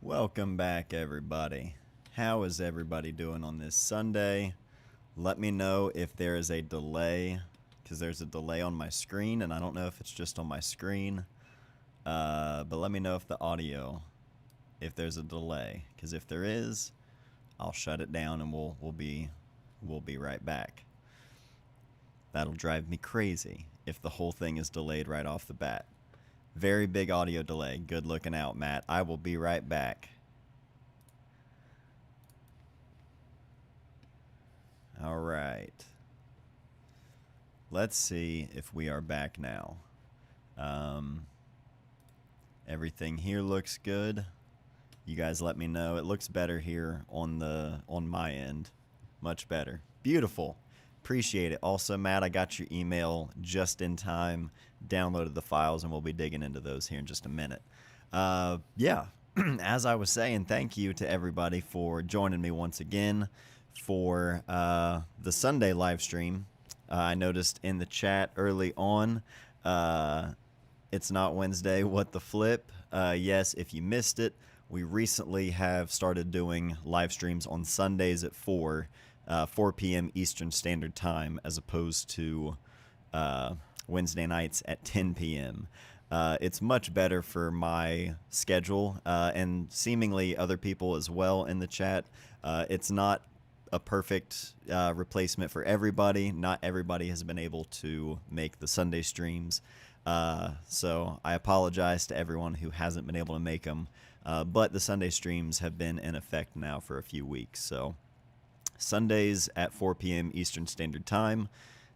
Welcome back, everybody. How is everybody doing on this Sunday? Let me know if there is a delay, because there's a delay on my screen, and I don't know if it's just on my screen. But let me know if the audio, if there's a delay, because if there is, I'll shut it down and we'll be right back. That'll drive me crazy if the whole thing is delayed right off the bat. Very big audio delay. Good looking out, Matt. I will be right back. All right. Let's see if we are back now. Everything here looks good. You guys let me know. It looks better here on my end. Much better. Beautiful. Appreciate it. Also, Matt, I got your email just in time. Downloaded the files, and we'll be digging into those here in just a minute. Yeah, as I was saying, thank you to everybody for joining me once again for the Sunday live stream. I noticed in the chat early on, it's not Wednesday, what the flip? Yes, if you missed it, we recently have started doing live streams on Sundays at 4 p.m. Eastern Standard Time, as opposed to Wednesday nights at 10 p.m. It's much better for my schedule and seemingly other people as well in the chat. It's not a perfect replacement for everybody. Not everybody has been able to make the Sunday streams. So I apologize to everyone who hasn't been able to make them. But the Sunday streams have been in effect now for a few weeks. So Sundays at 4 p.m. Eastern Standard Time.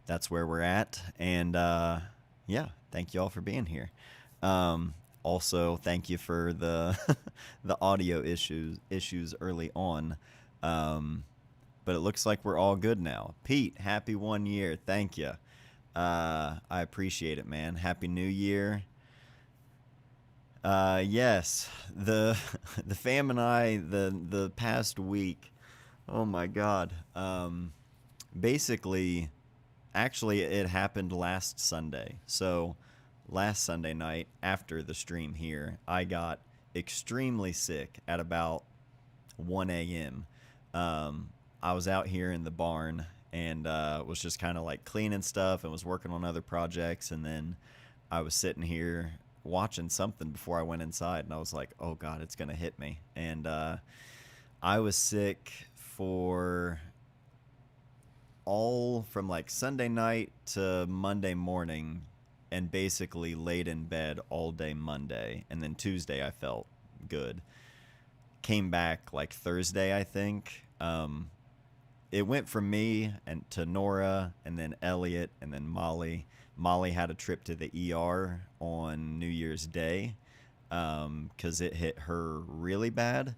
That's where we're at. And yeah, thank you all for being here. Also, thank you for the the audio issues early on. But it looks like we're all good now. Pete, happy 1 year. Thank you. I appreciate it, man. Happy New Year. Yes, the fam and I the past week. Oh my God. Basically, actually, it happened last Sunday. So, last Sunday night after the stream here, I got extremely sick at about 1 a.m. I was out here in the barn and was just kind of like cleaning stuff and was working on other projects. And then I was sitting here watching something before I went inside, and I was like, oh God, it's going to hit me. And I was sick for all from like Sunday night to Monday morning, and basically laid in bed all day Monday. And then Tuesday I felt good. Came back like Thursday, I think. It went from me and to Nora, and then Elliot, and then Molly. Molly had a trip to the ER on New Year's Day because it hit her really bad.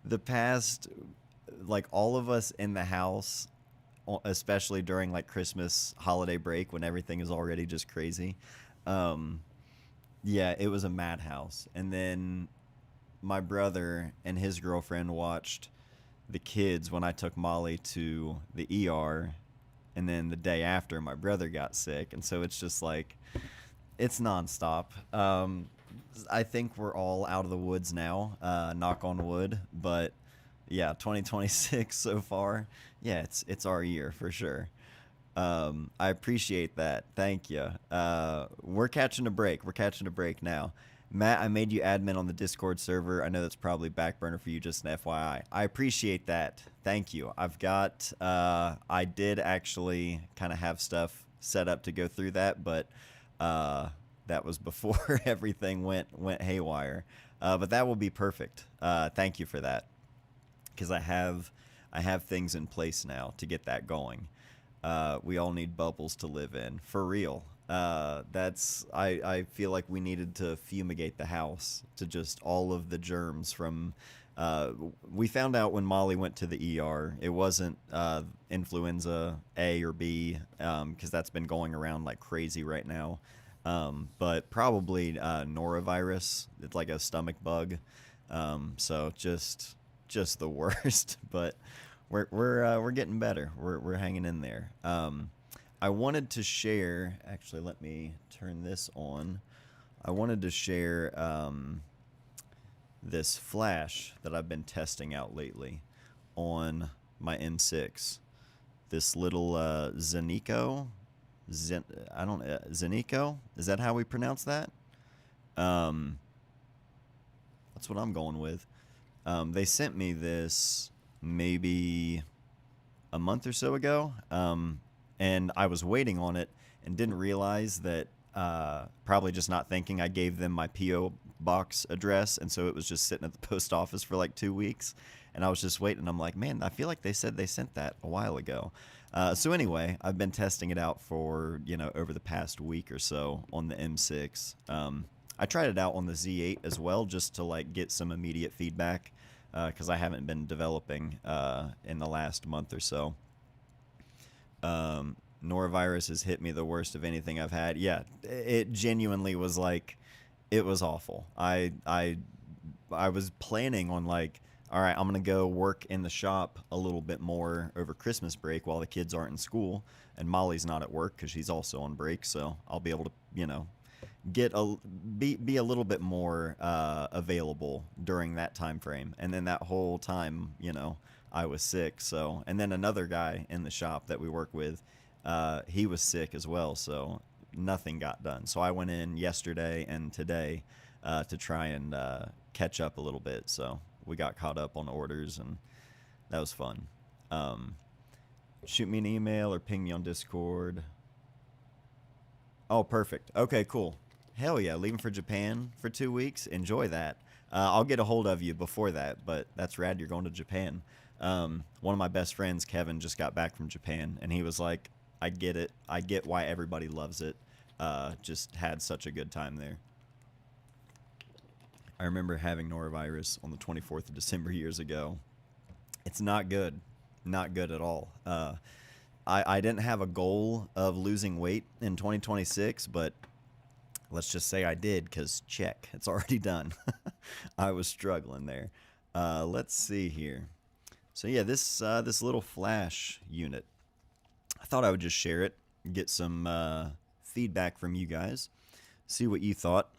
The past, like, all of us in the house, especially during like Christmas holiday break when everything is already just crazy. Yeah, it was a madhouse. And then my brother and his girlfriend watched the kids when I took Molly to the ER. And then the day after, my brother got sick. And so it's just like, it's nonstop. I think we're all out of the woods now, knock on wood. But yeah, 2026 so far, yeah, it's our year for sure. I appreciate that. Thank you. We're catching a break. We're catching a break now. Matt, I made you admin on the Discord server. I know that's probably back burner for you, just an FYI. I appreciate that. Thank you. I've got, I did actually kind of have stuff set up to go through that, but that was before everything went haywire. But that will be perfect. Thank you for that, because I have things in place now to get that going. We all need bubbles to live in, for real. I feel like we needed to fumigate the house to just all of the germs from, we found out when Molly went to the ER, it wasn't, influenza A or B, cause that's been going around like crazy right now. But probably, norovirus. It's like a stomach bug. So just the worst, but we're getting better. We're hanging in there. I wanted to share, actually, let me turn this on. I wanted to share this flash that I've been testing out lately on my M6. This little Zenico, Zenico? Is that how we pronounce that? That's what I'm going with. They sent me this maybe a month or so ago, and I was waiting on it and didn't realize that, probably just not thinking, I gave them my P.O. box address, and so it was just sitting at the post office for like 2 weeks, and I was just waiting. I'm like, man, I feel like they said they sent that a while ago. So anyway, I've been testing it out for, over the past week or so on the M6. I tried it out on the Z8 as well, just to like get some immediate feedback, because I haven't been developing in the last month or so. Norovirus has hit me the worst of anything I've had. Yeah, it genuinely was like, it was awful. I was planning on like, all right, I'm gonna go work in the shop a little bit more over Christmas break while the kids aren't in school, and Molly's not at work because she's also on break, so I'll be able to, be a little bit more available during that time frame. And then that whole time, I was sick. So, and then another guy in the shop that we work with, he was sick as well, so nothing got done. So I went in yesterday and today to try and catch up a little bit. So we got caught up on orders, and that was fun. Shoot me an email or ping me on Discord. Oh, perfect. Okay, cool. Hell yeah, leaving for Japan for 2 weeks. Enjoy that. I'll get a hold of you before that, but that's rad you're going to Japan. One of my best friends, Kevin, just got back from Japan, and he was like, I get it. I get why everybody loves it. Just had such a good time there. I remember having norovirus on the 24th of December years ago. It's not good. Not good at all. I didn't have a goal of losing weight in 2026, but let's just say I did, because check, it's already done. I was struggling there. Let's see here. So yeah, this little flash unit, I thought I would just share it, get some feedback from you guys, see what you thought.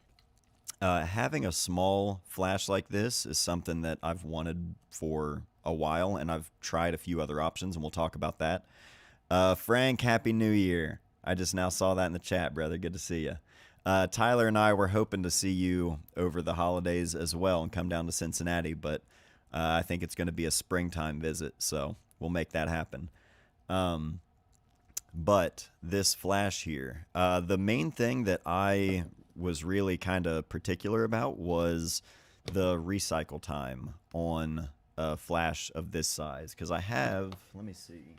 Having a small flash like this is something that I've wanted for a while, and I've tried a few other options, and we'll talk about that. Frank, Happy New Year. I just now saw that in the chat, brother. Good to see you. Tyler and I were hoping to see you over the holidays as well and come down to Cincinnati, but I think it's going to be a springtime visit, so we'll make that happen. But this flash here, the main thing that I was really kind of particular about was the recycle time on a flash of this size, because I have, let me see.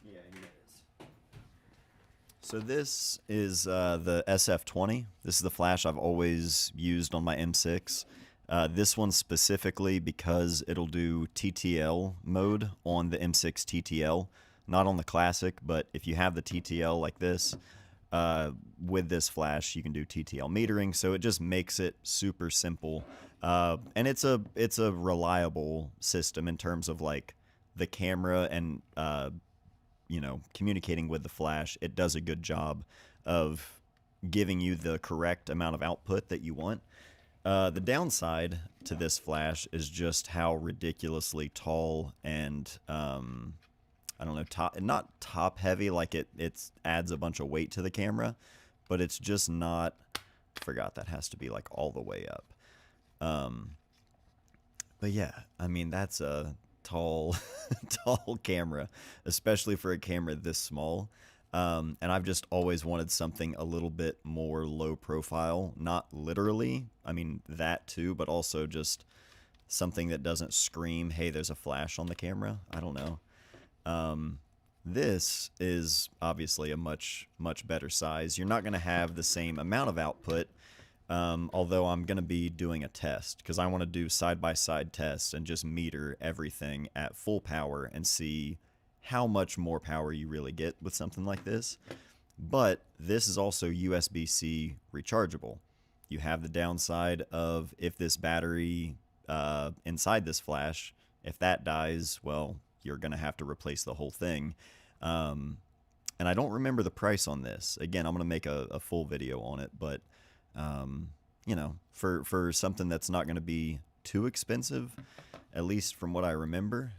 Yeah, here it is. So this is the SF20. This is the flash I've always used on my M6. This one specifically because it'll do TTL mode on the M6 TTL, not on the Classic, but if you have the TTL like this, with this flash you can do TTL metering, so it just makes it super simple. And it's a reliable system in terms of like the camera and communicating with the flash. It does a good job of giving you the correct amount of output that you want. The downside to this flash is just how ridiculously tall and I don't know, not top heavy, like it adds a bunch of weight to the camera, but it's just not, forgot that has to be like all the way up. But yeah, I mean, that's a tall tall camera, especially for a camera this small. And I've just always wanted something a little bit more low profile, not literally, I mean that too, but also just something that doesn't scream, hey, there's a flash on the camera. I don't know. This is obviously a much better size. You're not going to have the same amount of output, although I'm going to be doing a test because I want to do side-by-side tests and just meter everything at full power and see how much more power you really get with something like this. But this is also USB-C rechargeable. You have the downside of if this battery inside this flash, if that dies, well, you're going to have to replace the whole thing. And I don't remember the price on this. Again, I'm going to make a full video on it, but, you know, for something that's not going to be too expensive, at least from what I remember,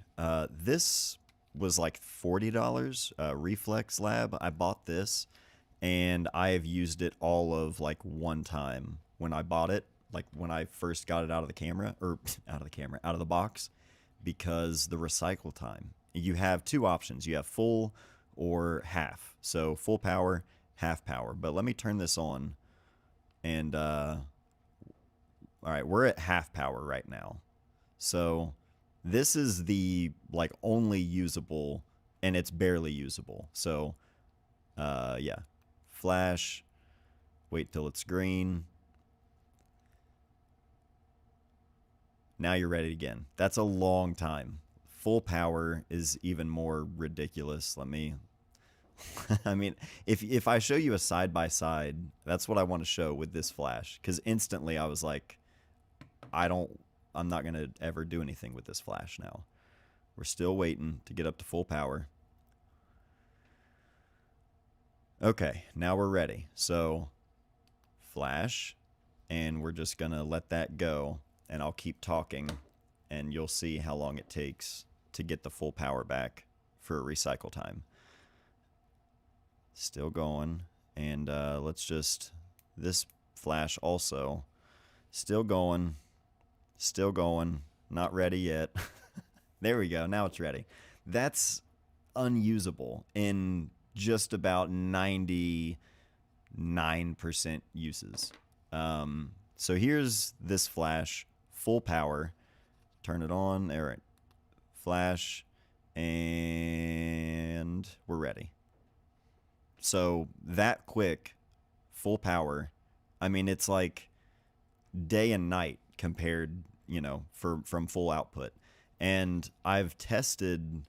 this was like $40, Reflex Lab. I bought this, and I have used it all of like one time when I bought it, like when I first got it out of the camera, or out of the box, because the recycle time. You have two options. You have full or half. So full power, half power. But let me turn this on, and all right, we're at half power right now. So this is the like only usable, and it's barely usable. So yeah, flash, wait till it's green. Now you're ready again. That's a long time. Full power is even more ridiculous. Let me I mean, if I show you a side by side, that's what I want to show with this flash, because instantly I was like, I'm not going to ever do anything with this flash now. We're still waiting to get up to full power. Okay, now we're ready. So flash, and we're just going to let that go, and I'll keep talking, and you'll see how long it takes to get the full power back for recycle time. Still going, and let's just, this flash also, still going, not ready yet. There we go, now it's ready. That's unusable in just about 99% uses. So here's this flash, full power, turn it on, all right, flash, and we're ready. So that quick, full power, I mean, it's like day and night compared, you know, from full output. And I've tested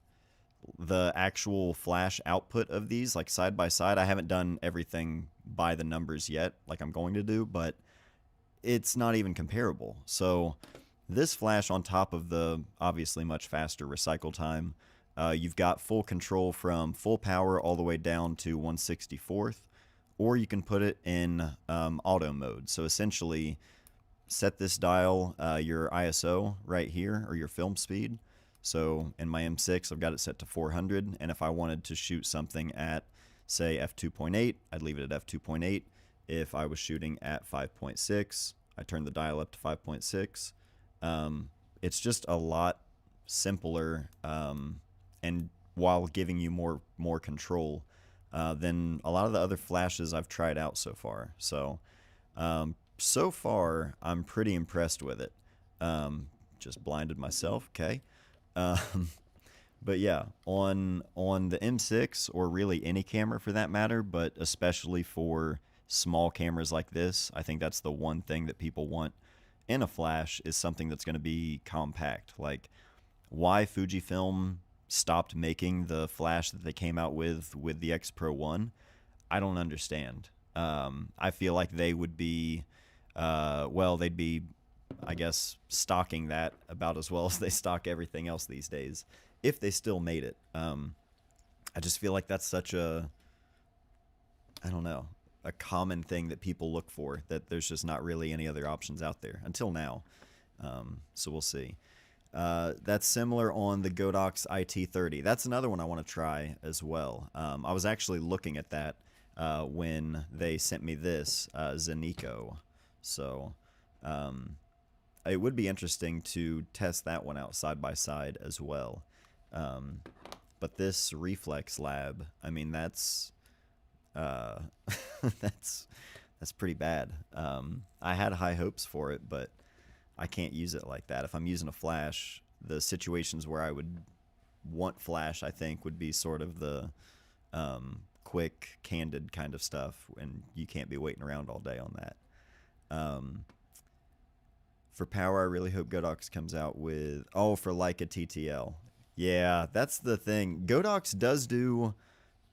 the actual flash output of these, like side by side. I haven't done everything by the numbers yet, like I'm going to do, but it's not even comparable. So this flash, on top of the obviously much faster recycle time, you've got full control from full power all the way down to 1/64th, or you can put it in auto mode. So essentially, set this dial, your ISO right here, or your film speed. So in my M6, I've got it set to 400, and if I wanted to shoot something at, say, f2.8, I'd leave it at f2.8. If I was shooting at 5.6, I turn the dial up to 5.6. It's just a lot simpler, and while giving you more control than a lot of the other flashes I've tried out so far. So so far I'm pretty impressed with it. Just blinded myself, okay. But yeah, on the M6, or really any camera for that matter, but especially for small cameras like this, I think that's the one thing that people want in a flash, is something that's going to be compact. Like, why Fujifilm stopped making the flash that they came out with the X Pro 1, I don't understand. I feel like they would be, well, they'd be, I guess, stocking that about as well as they stock everything else these days, if they still made it. I just feel like that's such a, I don't know, a common thing that people look for, that there's just not really any other options out there until now. So we'll see. That's similar on the Godox IT30. That's another one I want to try as well. I was actually looking at that when they sent me this Zenico. So it would be interesting to test that one out side by side as well. But this Reflex Lab, I mean, that's that's pretty bad. I had high hopes for it, but I can't use it like that. If I'm using a flash, the situations where I would want flash, I think, would be sort of the quick, candid kind of stuff, and you can't be waiting around all day on that. For power, I really hope Godox comes out with, oh, for Leica TTL. Yeah, that's the thing. Godox does do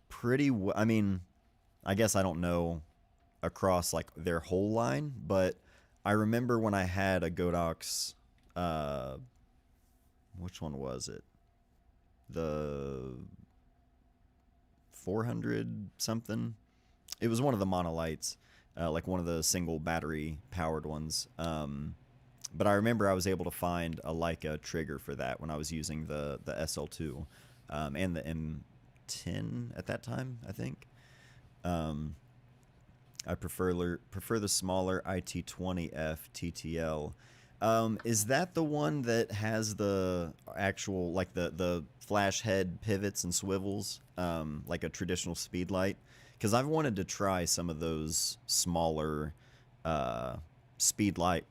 pretty well. I mean, I guess I don't know across like their whole line, but I remember when I had a Godox, which one was it? The 400 something. It was one of the monolights, like one of the single battery powered ones. But I remember I was able to find a Leica trigger for that when I was using the SL2 and the M10 at that time, I think. I prefer the smaller IT20F TTL. Is that the one that has the actual, like the flash head pivots and swivels, like a traditional speed light? Because I've wanted to try some of those smaller speed light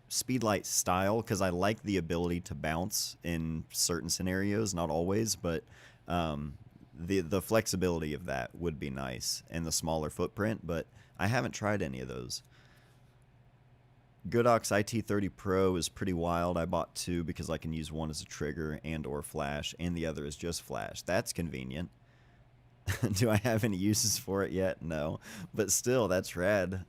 style, because I like the ability to bounce in certain scenarios, not always, but the flexibility of that would be nice, and the smaller footprint, but I haven't tried any of those. Godox IT30 Pro is pretty wild. I bought two because I can use one as a trigger and or flash, and the other is just flash. That's convenient. Do I have any uses for it yet? No, but still, that's rad.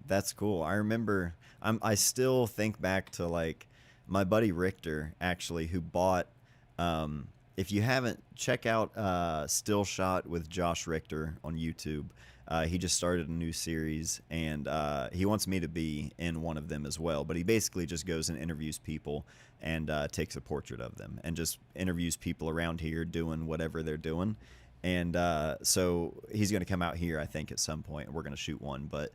That's cool. I remember, I still think back to like my buddy Richter, actually, who bought, if you haven't, check out Still Shot with Josh Richter on YouTube. He just started a new series, and he wants me to be in one of them as well. But he basically just goes and interviews people and takes a portrait of them, and just interviews people around here doing whatever they're doing. And so he's going to come out here, I think, at some point. We're going to shoot one. But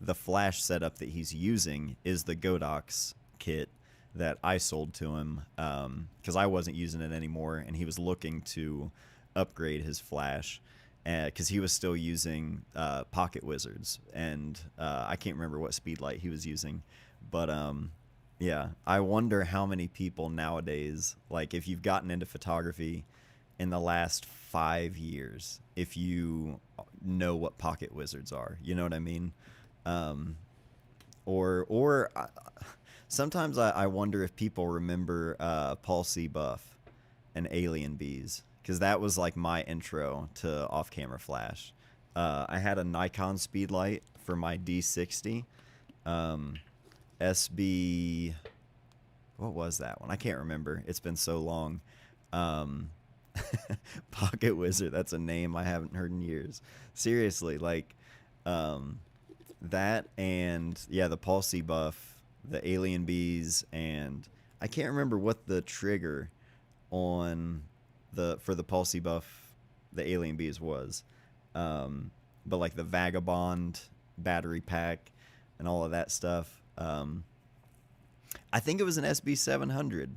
the flash setup that he's using is the Godox kit that I sold to him, because I wasn't using it anymore, and he was looking to upgrade his flash, because he was still using Pocket Wizards, and I can't remember what speed light he was using, but yeah, I wonder how many people nowadays, like if you've gotten into photography in the last 5 years, if you know what Pocket Wizards are, you know what I mean? Sometimes I wonder if people remember Paul C. Buff and Alien Bees, because that was like my intro to off-camera flash. I had a Nikon speedlight for my D60. SB... What was that one? I can't remember. It's been so long. Pocket Wizard, that's a name I haven't heard in years. Seriously, like... that and, yeah, the Paul C. Buff, the Alien Bees, and I can't remember what the trigger on for the Paul C. Buff, the Alien Bees was, but like the Vagabond battery pack and all of that stuff. I think it was an SB 700.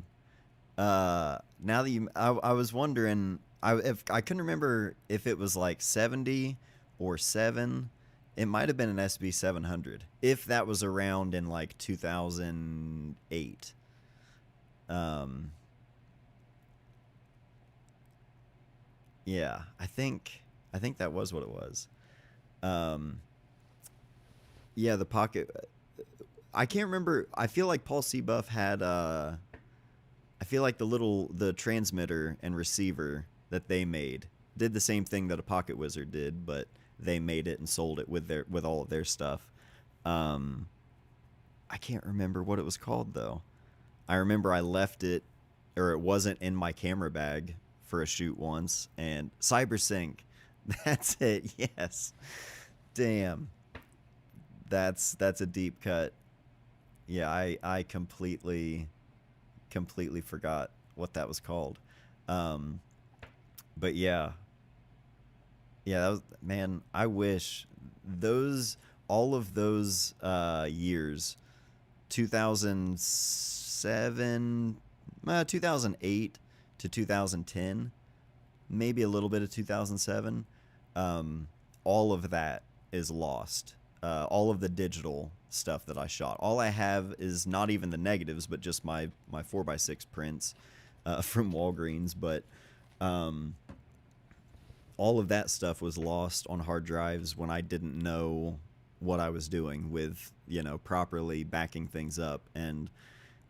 Now that I was wondering, I couldn't remember if it was like 70 or 7. It might have been an SB 700, if that was around in like 2008. Yeah, I think that was what it was. Yeah, the Pocket. I can't remember. I feel like Paul C. Buff had. I feel like the transmitter and receiver that they made did the same thing that a Pocket Wizard did, but they made it and sold it with all of their stuff. I can't remember what it was called though. I remember I left it, or it wasn't in my camera bag for a shoot once, and CyberSync. That's it. Yes. Damn. That's a deep cut. Yeah, I completely forgot what that was called. But yeah. Yeah, that was, man, I wish all of those years, 2007, 2008 to 2010, maybe a little bit of 2007, all of that is lost. All of the digital stuff that I shot. All I have is not even the negatives, but just my 4x6 prints from Walgreens. But all of that stuff was lost on hard drives when I didn't know what I was doing with, properly backing things up. And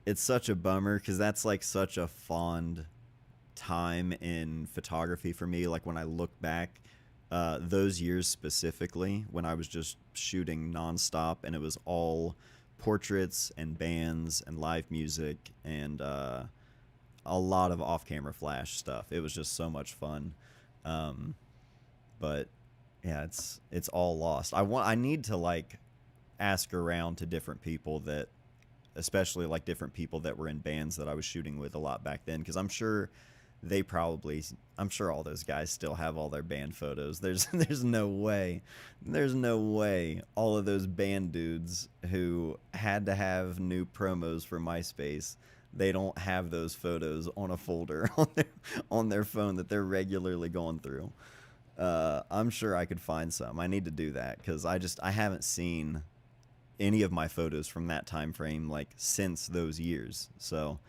it's such a bummer, because that's like such a fond time in photography for me. Like when I look back, those years specifically, when I was just shooting nonstop, and it was all portraits and bands and live music and a lot of off-camera flash stuff. It was just so much fun. But yeah, it's all lost. I need to like ask around to different people that, especially like different people that were in bands that I was shooting with a lot back then, because I'm sure all those guys still have all their band photos. There's no way, all of those band dudes who had to have new promos for MySpace, they don't have those photos on a folder on their phone that they're regularly going through. I'm sure I could find some. I need to do that because I haven't seen any of my photos from that time frame like since those years. So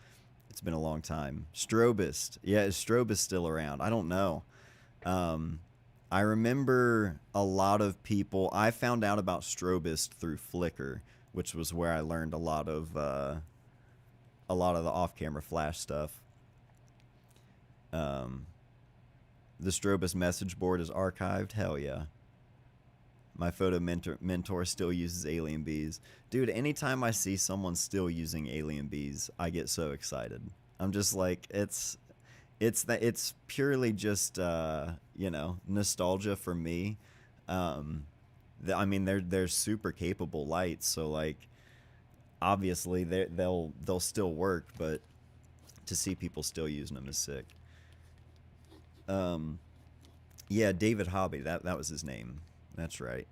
it's been a long time. Strobist. Yeah, is Strobist still around? I don't know. I remember a lot of people. I found out about Strobist through Flickr, which was where I learned a lot of the off-camera flash stuff. The Strobist message board is archived. Hell yeah. My photo mentor still uses Alien Bees. Dude, anytime I see someone still using Alien Bees, I get so excited. I'm just like, it's purely just nostalgia for me. I mean, they're super capable lights, so like obviously they'll still work, but to see people still using them is sick. Yeah, David Hobby, that was his name. That's right.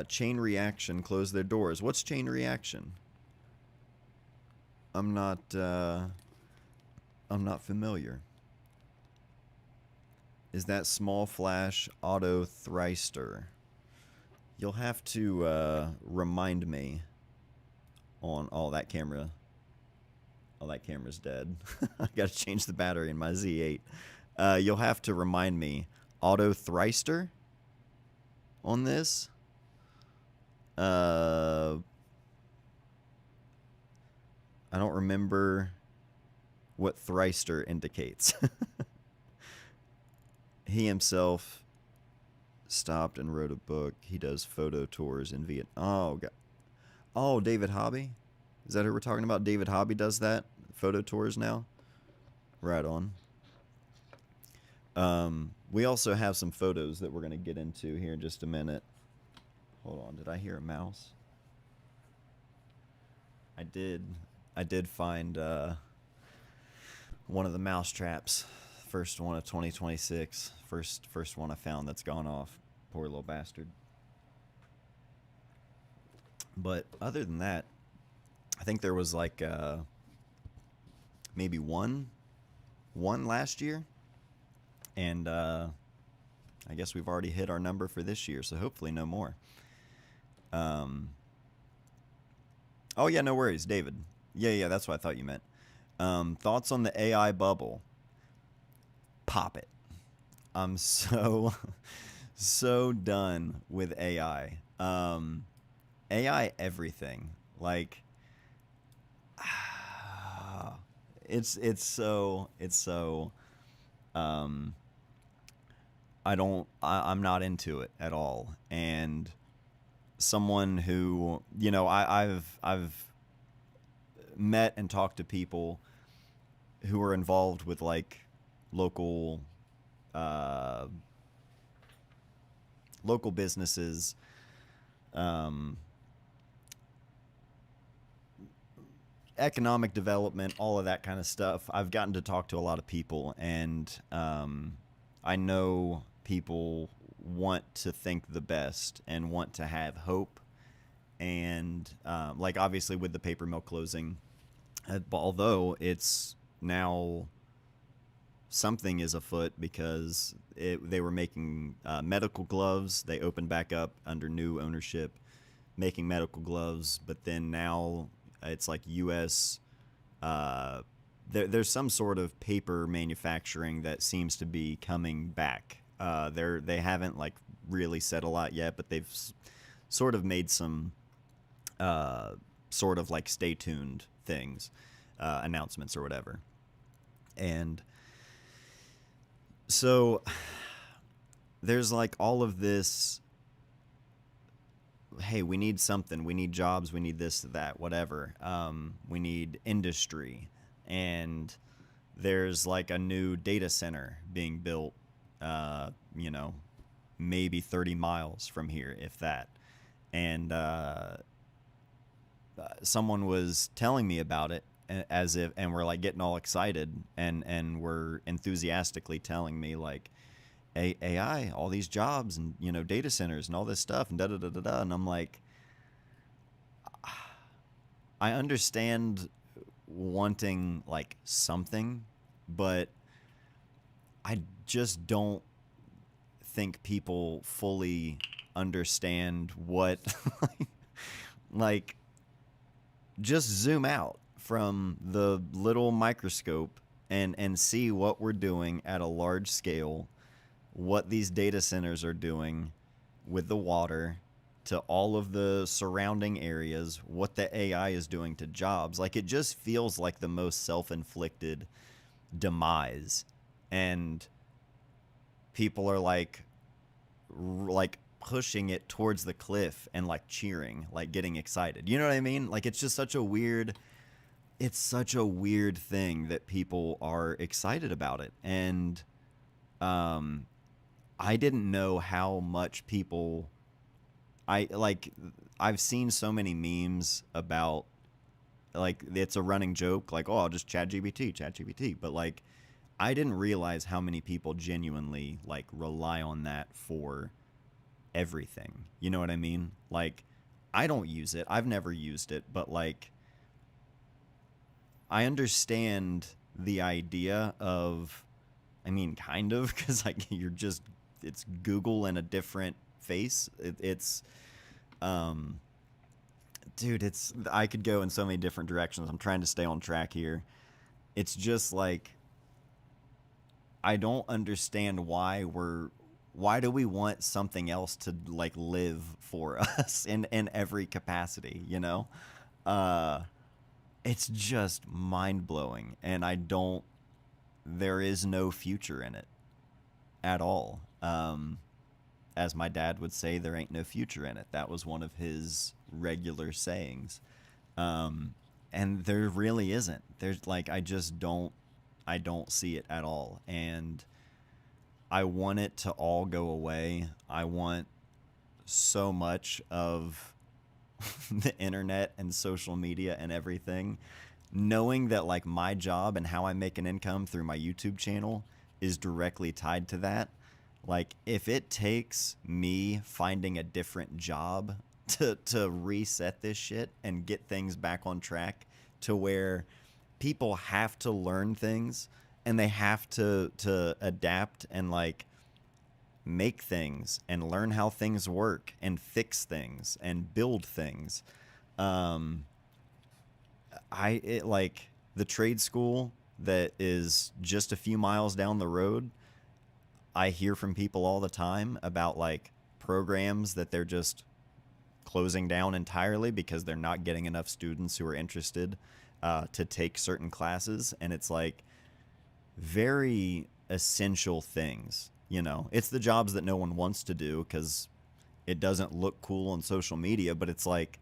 Chain Reaction closed their doors. What's Chain Reaction? I'm not familiar. Is that small flash auto thrister? You'll have to remind me on that camera. Oh, that camera's dead. I gotta change the battery in my Z8. You'll have to remind me. Auto thrister on this? I don't remember what thrister indicates. He himself stopped and wrote a book. He does photo tours in Vietnam. Oh, God. Oh, David Hobby? Is that who we're talking about? David Hobby does that? Photo tours now? Right on. We also have some photos that we're going to get into here in just a minute. Hold on, did I hear a mouse? I did find one of the mouse traps. First one of 2026. First one I found that's gone off. Poor little bastard. But other than that, I think there was like maybe one last year. And I guess we've already hit our number for this year, so hopefully no more. Oh, yeah, no worries, David. Yeah, that's what I thought you meant. Thoughts on the AI bubble? Pop it. I'm so done with AI. AI everything. Like, it's so I'm not into it at all. And someone who, I've met and talked to people who are involved with like local businesses, economic development, all of that kind of stuff. I've gotten to talk to a lot of people, and I know people want to think the best and want to have hope. And like obviously with the paper mill closing, although it's now something is afoot because they were making medical gloves. They opened back up under new ownership, making medical gloves, but then now it's like U.S. There's some sort of paper manufacturing that seems to be coming back. They haven't like really said a lot yet, but they've sort of made some sort of like stay tuned things, announcements or whatever. And so there's like all of this, hey, we need something, we need jobs, we need this, that, whatever. We need industry. And there's like a new data center being built you know, maybe 30 miles from here, if that. And someone was telling me about it as if, and we're like getting all excited and we're enthusiastically telling me like, AI, all these jobs and, you know, data centers and all this stuff and da da da da da. And I'm like, I understand wanting like something, but I just don't think people fully understand what, like, just zoom out from the little microscope and see what we're doing at a large scale, what these data centers are doing with the water to all of the surrounding areas, what the AI is doing to jobs. Like, it just feels like the most self-inflicted demise. And people are like pushing it towards the cliff and like cheering, like getting excited. You know what I mean? Like, it's just such a weird thing that people are excited about it. And I didn't know how much people I've seen so many memes about, like, it's a running joke, like, oh, I'll just chat GPT, but like, I didn't realize how many people genuinely like rely on that for everything. You know what I mean? Like, I don't use it. I've never used it, but like, I understand the idea of, I mean, kind of, because like it's Google in a different face. Dude, I could go in so many different directions. I'm trying to stay on track here. It's just like, I don't understand why do we want something else to like live for us in every capacity, you know? It's just mind blowing, and there is no future in it at all. As my dad would say, there ain't no future in it. That was one of his regular sayings. And there really isn't. There's like, I don't see it at all. And I want it to all go away. I want so much of the internet and social media and everything, knowing that like my job and how I make an income through my YouTube channel is directly tied to that. Like, if it takes me finding a different job to reset this shit and get things back on track to where people have to learn things and they have to adapt and like make things and learn how things work and fix things and build things. Like the trade school that is just a few miles down the road, I hear from people all the time about like programs that they're just closing down entirely because they're not getting enough students who are interested to take certain classes. And it's like very essential things, you know? It's the jobs that no one wants to do because it doesn't look cool on social media, but it's like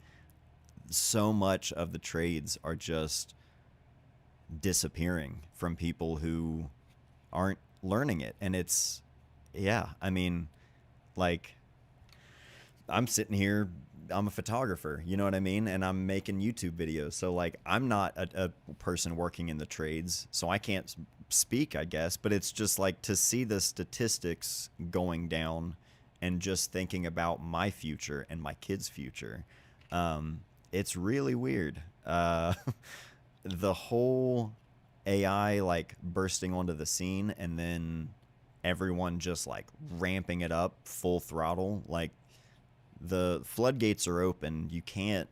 so much of the trades are just disappearing from people who aren't learning it. And it's, yeah, I mean, like, I'm sitting here, I'm a photographer, you know what I mean? And I'm making YouTube videos. So like, I'm not a person working in the trades, so I can't speak, I guess, but it's just like to see the statistics going down and just thinking about my future and my kids' future. It's really weird. The whole AI like bursting onto the scene and then everyone just like ramping it up full throttle, like the floodgates are open. You can't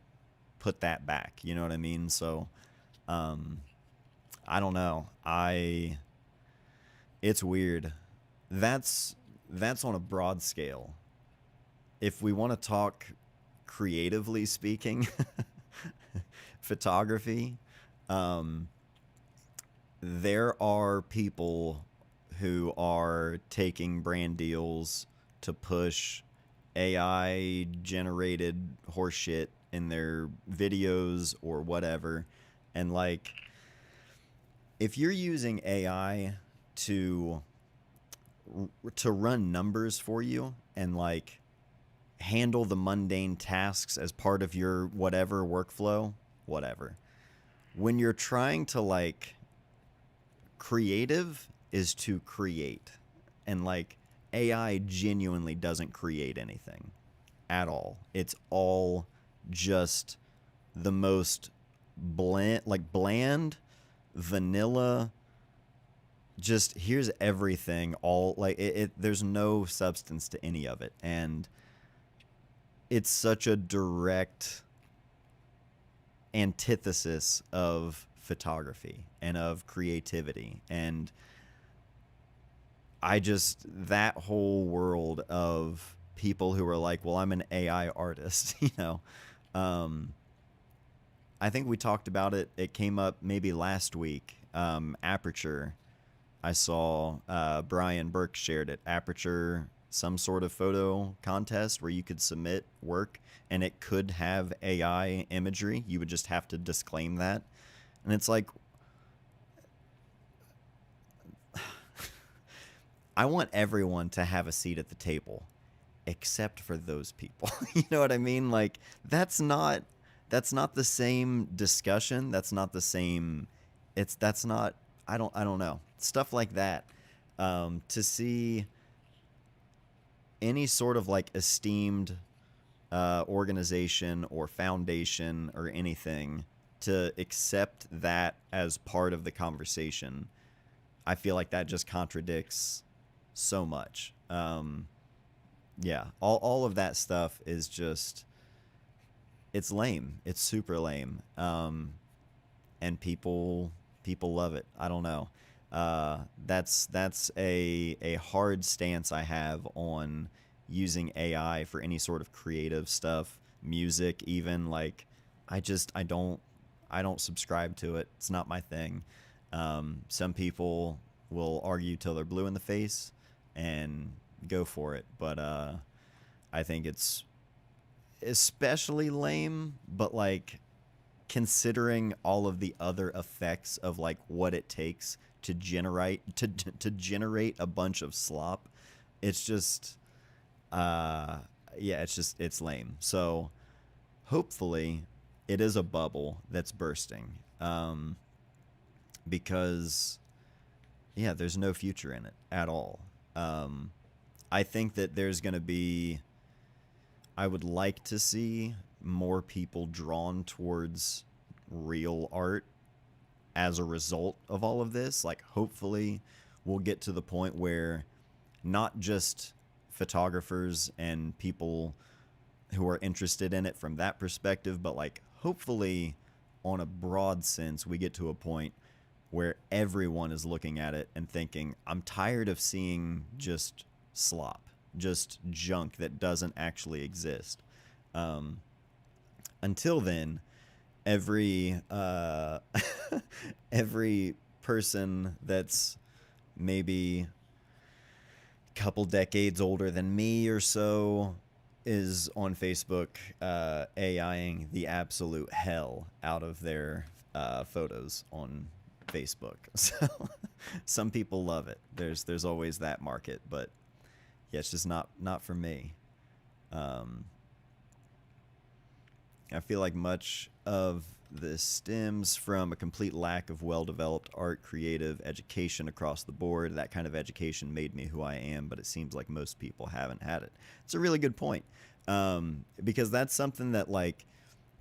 put that back. You know what I mean? So, I don't know. It's weird. That's on a broad scale. If we want to talk creatively speaking, photography, there are people who are taking brand deals to push AI generated horseshit in their videos or whatever. And like, if you're using AI to to run numbers for you and like handle the mundane tasks as part of your whatever workflow, whatever. When you're trying to like creative is to create, and like AI genuinely doesn't create anything at all. It's all just the most bland, vanilla, just here's everything, all like there's no substance to any of it. And it's such a direct antithesis of photography and of creativity. And that whole world of people who are like, well, I'm an AI artist, you know. I think we talked about it. It came up maybe last week. Aperture. I saw Brian Burke shared it. Aperture, some sort of photo contest where you could submit work and it could have AI imagery. You would just have to disclaim that. And it's like, I want everyone to have a seat at the table except for those people. You know what I mean? Like that's not the same discussion. That's not the same. That's not. I don't know. Stuff like that. To see any sort of like esteemed organization or foundation or anything to accept that as part of the conversation, I feel like that just contradicts so much. Yeah, all of that stuff is just, it's lame. It's super lame. And people love it. I don't know. That's a hard stance I have on using AI for any sort of creative stuff, music even. Like I don't subscribe to it. It's not my thing. Some people will argue till they're blue in the face and go for it, but I think it's especially lame. But like, considering all of the other effects of like what it takes to generate a bunch of slop, it's just it's lame. So hopefully it is a bubble that's bursting, because yeah, there's no future in it at all. I think that there's going to be, I would like to see more people drawn towards real art as a result of all of this. Like hopefully we'll get to the point where not just photographers and people who are interested in it from that perspective, but like hopefully on a broad sense we get to a point where everyone is looking at it and thinking, I'm tired of seeing just slop, just junk that doesn't actually exist. Until then, every every person that's maybe a couple decades older than me or so is on Facebook AIing the absolute hell out of their photos on Facebook. So some people love it. There's always that market, but yeah, it's just not for me. I feel like much of this stems from a complete lack of well-developed art, creative education across the board. That kind of education made me who I am, but it seems like most people haven't had it. It's a really good point, because that's something that, like,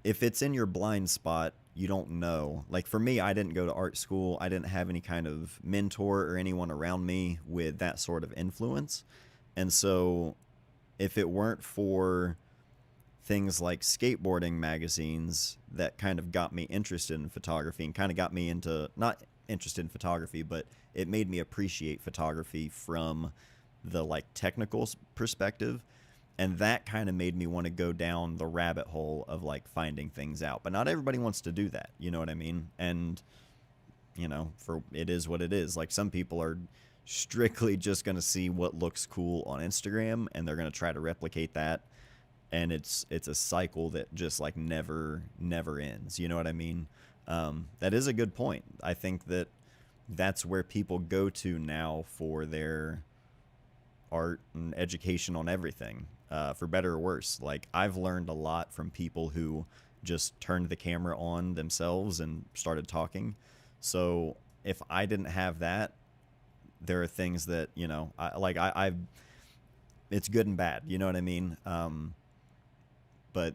if it's in your blind spot, you don't know. Like for me, I didn't go to art school. I didn't have any kind of mentor or anyone around me with that sort of influence. And so if it weren't for things like skateboarding magazines that kind of got me interested in photography and kind of got me into, not interested in photography, but it made me appreciate photography from the like technical perspective. And that kind of made me want to go down the rabbit hole of like finding things out. But not everybody wants to do that. You know what I mean? And, you know, it is what it is. Like some people are strictly just going to see what looks cool on Instagram and they're going to try to replicate that. And it's a cycle that just like never ends. You know what I mean? That is a good point. I think that that's where people go to now for their art and education on everything, for better or worse. Like, I've learned a lot from people who just turned the camera on themselves and started talking. So if I didn't have that, there are things that, you know, I it's good and bad, you know what I mean? But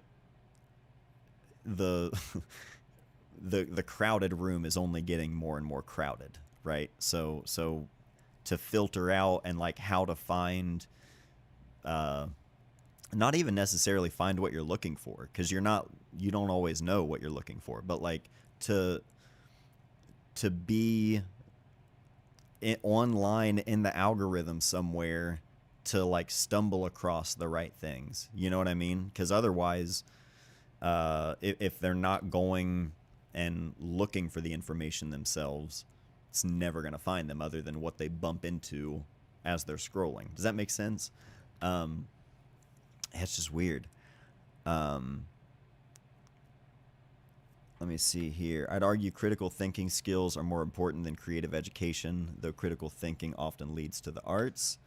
the the crowded room is only getting more and more crowded, right? So to filter out and like how to find, uh not even necessarily find what you're looking for, because you don't always know what you're looking for, but like to be online in the algorithm somewhere, to like stumble across the right things, you know what I mean? Because otherwise, if they're not going and looking for the information themselves, it's never going to find them other than what they bump into as they're scrolling. Does that make sense? It's just weird. Let me see here. I'd argue critical thinking skills are more important than creative education, though critical thinking often leads to the arts.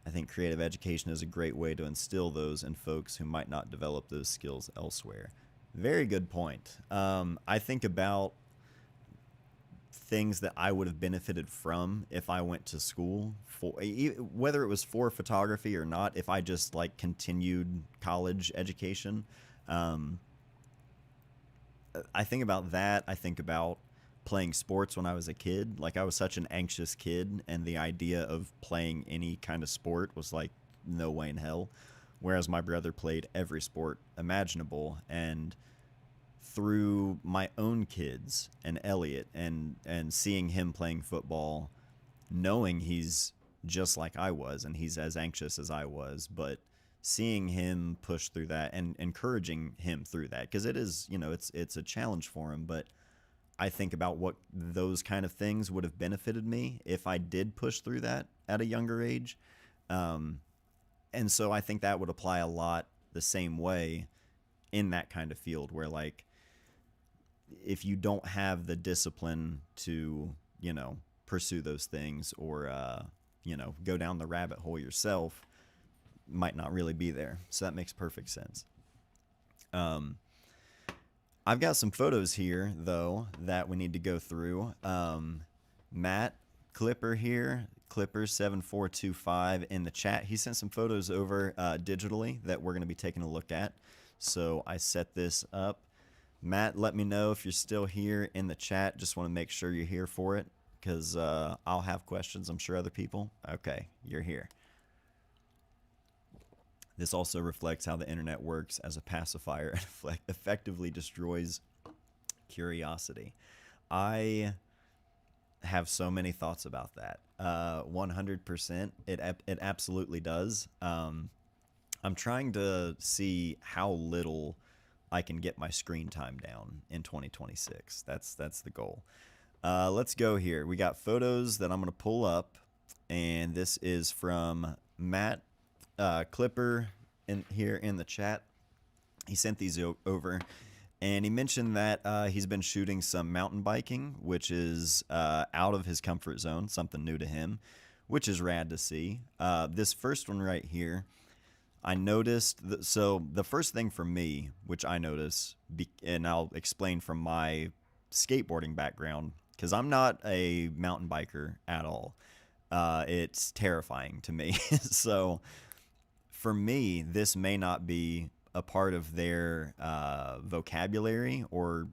I think creative education is a great way to instill those in folks who might not develop those skills elsewhere. Very good point. I think about things that I would have benefited from if I went to school for, whether it was for photography or not, if I just like continued college education. I think about that. I think about playing sports when I was a kid. Like, I was such an anxious kid, and the idea of playing any kind of sport was like no way in hell. Whereas my brother played every sport imaginable, and through my own kids and Elliot, and seeing him playing football, knowing he's just like I was and he's as anxious as I was, but seeing him push through that and encouraging him through that, because it is, you know, it's a challenge for him, but I think about what those kind of things would have benefited me if I did push through that at a younger age. And so I think that would apply a lot the same way in that kind of field, where like, if you don't have the discipline to, you know, pursue those things, or, you know, go down the rabbit hole yourself, might not really be there. So that makes perfect sense. I've got some photos here, though, that we need to go through. Matt Clipper here, Clipper7425 in the chat. He sent some photos over digitally that we're going to be taking a look at. So I set this up. Matt, let me know if you're still here in the chat. Just want to make sure you're here for it, because I'll have questions. I'm sure other people. Okay, you're here. This also reflects how the internet works as a pacifier and effectively destroys curiosity. I have so many thoughts about that. 100%. It absolutely does. I'm trying to see how little I can get my screen time down in 2026. That's the goal. Let's go here. We got photos that I'm going to pull up, and this is from Matt Clipper here in the chat. He sent these over, and he mentioned that he's been shooting some mountain biking, which is out of his comfort zone, something new to him, which is rad to see. This first one right here, I noticed, so the first thing for me, which I notice, and I'll explain from my skateboarding background, because I'm not a mountain biker at all. It's terrifying to me. So for me, this may not be a part of their vocabulary or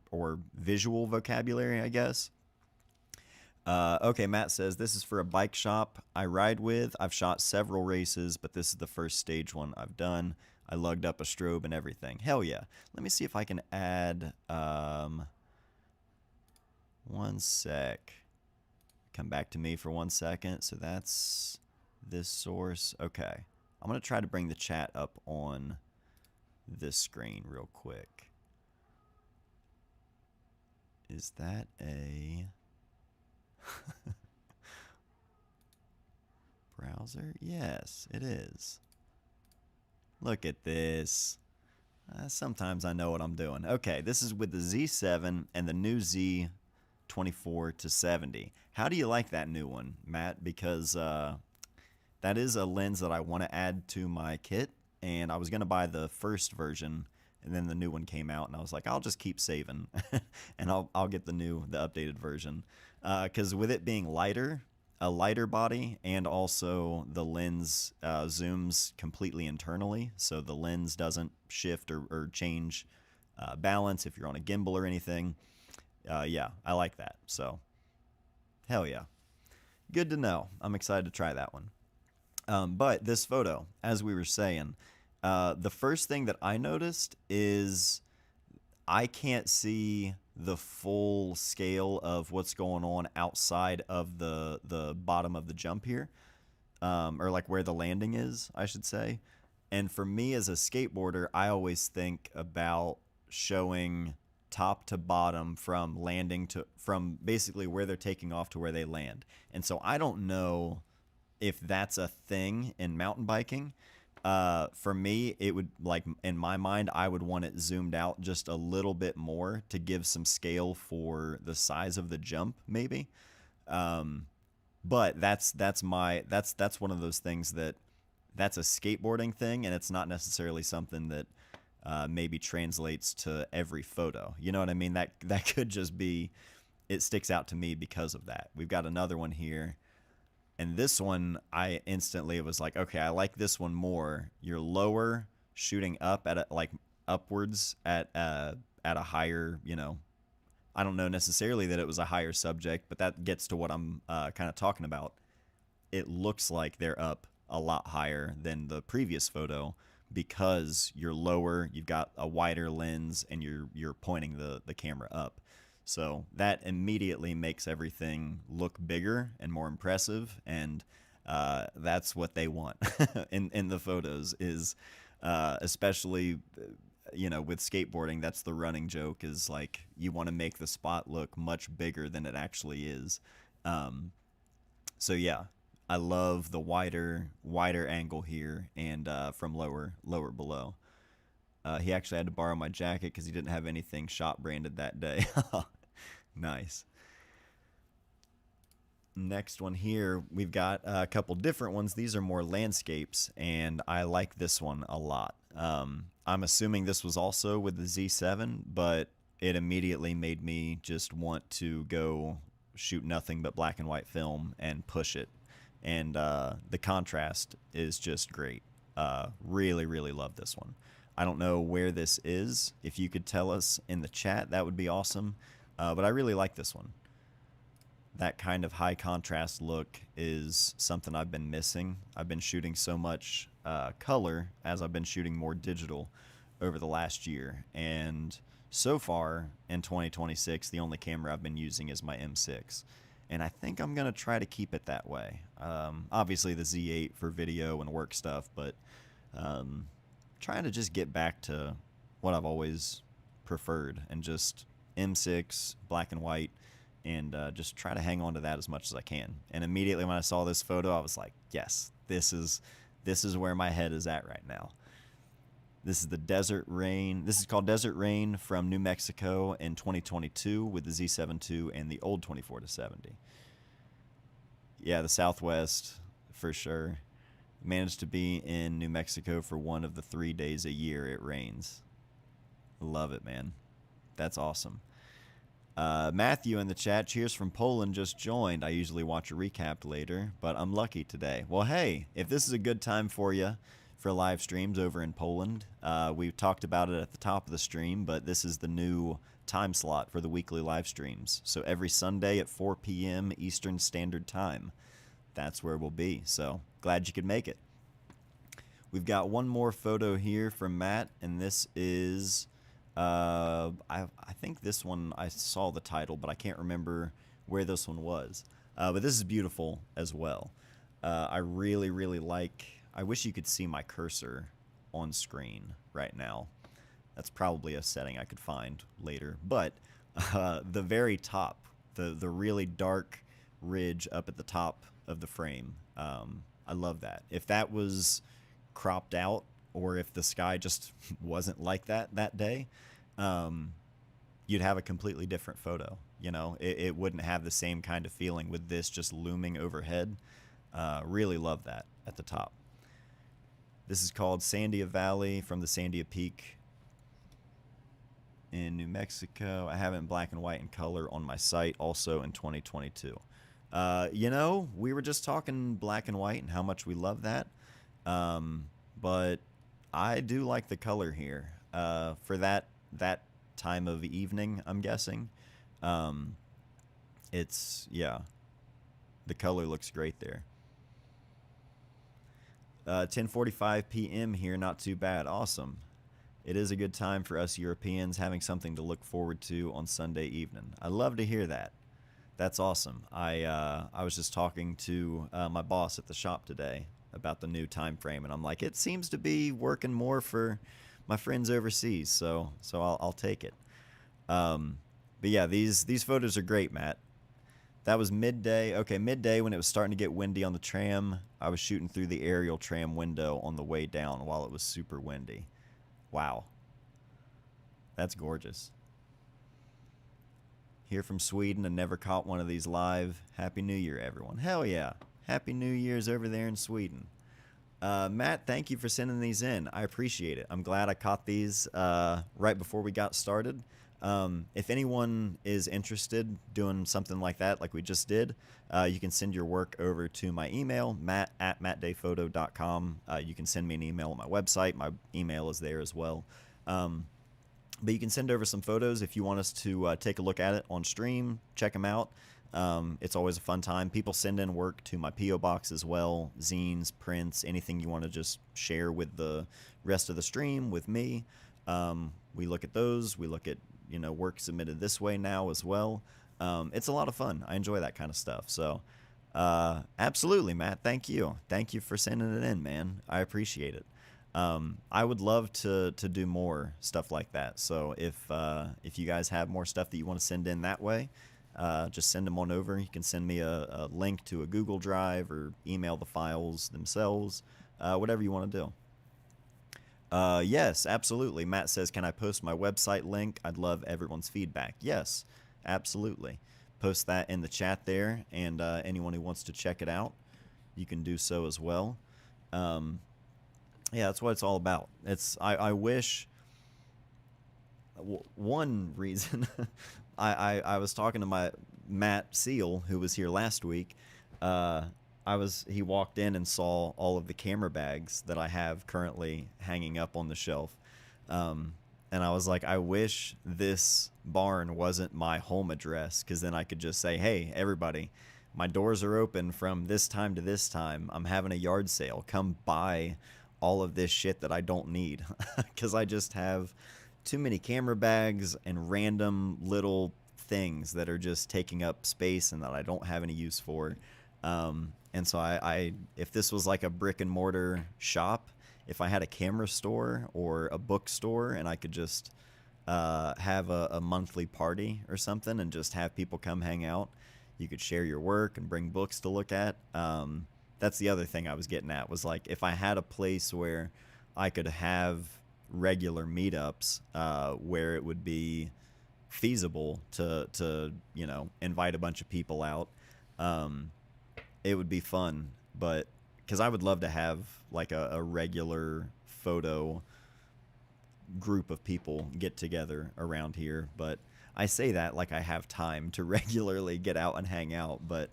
visual vocabulary, I guess. Okay, Matt says, this is for a bike shop I ride with. I've shot several races, but this is the first stage one I've done. I lugged up a strobe and everything. Hell yeah. Let me see if I can add... one sec. Come back to me for 1 second. So that's this source. Okay. I'm going to try to bring the chat up on this screen real quick. Is that a browser? Yes, it is. Look at this. Sometimes I know what I'm doing. Okay, this is with the Z7 and the new Z24 to 70. How do you like that new one, Matt? Because that is a lens that I want to add to my kit, and I was going to buy the first version, and then the new one came out, and I was like, I'll just keep saving, and I'll get the updated version, because with it being lighter, a lighter body, and also the lens zooms completely internally, so the lens doesn't shift or change balance if you're on a gimbal or anything. Yeah, I like that. So, hell yeah. Good to know. I'm excited to try that one. But this photo, as we were saying, the first thing that I noticed is I can't see the full scale of what's going on outside of the bottom of the jump here, or like where the landing is, I should say. And for me as a skateboarder, I always think about showing top to bottom from landing to from basically where they're taking off to where they land. And so I don't know if that's a thing in mountain biking. For me, it would, like, in my mind, I would want it zoomed out just a little bit more to give some scale for the size of the jump, maybe. But that's one of those things that's a skateboarding thing, and it's not necessarily something that maybe translates to every photo. You know what I mean? That could just be, it sticks out to me because of that. We've got another one here. And this one, I instantly was like, okay, I like this one more. You're lower, shooting up at like upwards at a higher, you know, I don't know necessarily that it was a higher subject, but that gets to what I'm kind of talking about. It looks like they're up a lot higher than the previous photo because you're lower, you've got a wider lens, and you're pointing the camera up. So that immediately makes everything look bigger and more impressive, and that's what they want in the photos is, especially, you know, with skateboarding, that's the running joke, is like you want to make the spot look much bigger than it actually is. So yeah, I love the wider angle here, and from lower below. He actually had to borrow my jacket because he didn't have anything shop branded that day. Nice. Next one here, we've got a couple different ones. These are more landscapes, and I like this one a lot. I'm assuming this was also with the Z7, but it immediately made me just want to go shoot nothing but black and white film and push it. And the contrast is just great. Really, really love this one. I don't know where this is. If you could tell us in the chat, that would be awesome. But I really like this one. That kind of high contrast look is something I've been missing. I've been shooting so much color as I've been shooting more digital over the last year. And so far in 2026, the only camera I've been using is my M6. And I think I'm going to try to keep it that way. Obviously the Z8 for video and work stuff, but trying to just get back to what I've always preferred, and just M6, black and white, and just try to hang on to that as much as I can. And immediately when I saw this photo, I was like, yes, this is where my head is at right now. This is the Desert Rain. This is called Desert Rain from New Mexico in 2022 with the Z7 II and the old 24-70. Yeah, the Southwest for sure. Managed to be in New Mexico for one of the 3 days a year it rains. Love it, man. That's awesome. Matthew in the chat, cheers from Poland, just joined. I usually watch a recap later, but I'm lucky today. Well, hey, if this is a good time for you for live streams over in Poland, we talked about it at the top of the stream, but this is the new time slot for the weekly live streams. So every Sunday at 4 p.m. Eastern Standard Time, that's where we'll be. So glad you could make it. We've got one more photo here from Matt, and this is... I think this one, I saw the title, but I can't remember where this one was. But this is beautiful as well. I really, really like... I wish you could see my cursor on screen right now. That's probably a setting I could find later. But the very top, the really dark ridge up at the top of the frame, I love that. If that was cropped out, or if the sky just wasn't like that day, you'd have a completely different photo. You know, it wouldn't have the same kind of feeling with this just looming overhead. Really love that. at the top. This is called Sandia Valley from the Sandia Peak in New Mexico. I have it in black and white and color on my site, also in 2022. You know, we were just talking black and white and how much we love that. But I do like the color here. For that time of evening, I'm guessing. It's, yeah, the color looks great there. 10:45 p.m. here, not too bad. Awesome. It is a good time for us Europeans, having something to look forward to on Sunday evening. I love to hear that. That's awesome. I was just talking to my boss at the shop today about the new time frame, and I'm like, it seems to be working more for my friends overseas, so I'll take it. But yeah, these photos are great, Matt. That was midday. Okay, midday when it was starting to get windy on the tram. I was shooting through the aerial tram window on the way down while it was super windy. Wow. That's gorgeous. Here from Sweden and never caught one of these live. Happy New Year, everyone. Hell yeah. Happy New Year's over there in Sweden. Matt, thank you for sending these in. I appreciate it. I'm glad I caught these right before we got started. If anyone is interested doing something like that, like we just did, you can send your work over to my email, matt@mattdayphoto.com. You can send me an email on my website. My email is there as well. But you can send over some photos if you want us to take a look at it on stream, check them out. It's always a fun time. People send in work to my P.O. box as well, zines, prints, anything you want to just share with the rest of the stream with me. We look at those. We look at, you know, work submitted this way now as well. It's a lot of fun. I enjoy that kind of stuff. So absolutely, Matt. Thank you. Thank you for sending it in, man. I appreciate it. I would love to do more stuff like that. So if you guys have more stuff that you want to send in that way, just send them on over. You can send me a link to a Google Drive or email the files themselves, whatever you want to do. Yes, absolutely. Matt says, can I post my website link? I'd love everyone's feedback. Yes, absolutely. Post that in the chat there, and anyone who wants to check it out, you can do so as well. Yeah, that's what it's all about. I wish one reason I was talking to my Matt Seal, who was here last week. He walked in and saw all of the camera bags that I have currently hanging up on the shelf. And I was like, I wish this barn wasn't my home address, because then I could just say, hey, everybody, my doors are open from this time to this time. I'm having a yard sale. Come buy all of this shit that I don't need, because I just have too many camera bags and random little things that are just taking up space and that I don't have any use for. And so if this was like a brick and mortar shop, if I had a camera store or a bookstore and I could just have a monthly party or something and just have people come hang out, you could share your work and bring books to look at. That's the other thing I was getting at, was like, if I had a place where I could have regular meetups, where it would be feasible to you know, invite a bunch of people out, it would be fun. But because I would love to have like a regular photo group of people get together around here, but I say that like I have time to regularly get out and hang out. But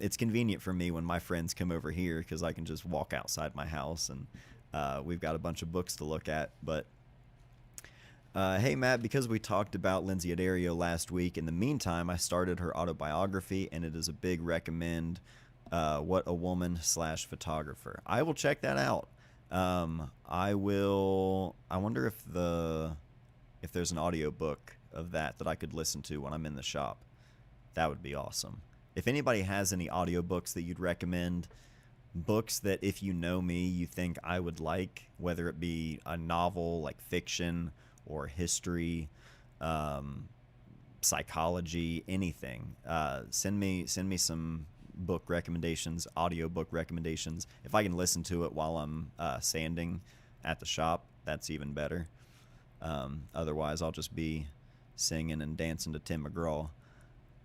it's convenient for me when my friends come over here, because I can just walk outside my house and we've got a bunch of books to look at. But hey, Matt, because we talked about Lindsay Addario last week, in the meantime, I started her autobiography, and it is a big recommend. What a Woman / photographer. I will check that out. I wonder if there's an audio book of that I could listen to when I'm in the shop. That would be awesome. If anybody has any audiobooks that you'd recommend, books that, if you know me, you think I would like, whether it be a novel like fiction or history, psychology, anything, send me some book recommendations, audiobook recommendations. If I can listen to it while I'm sanding at the shop, that's even better. Otherwise, I'll just be singing and dancing to Tim McGraw.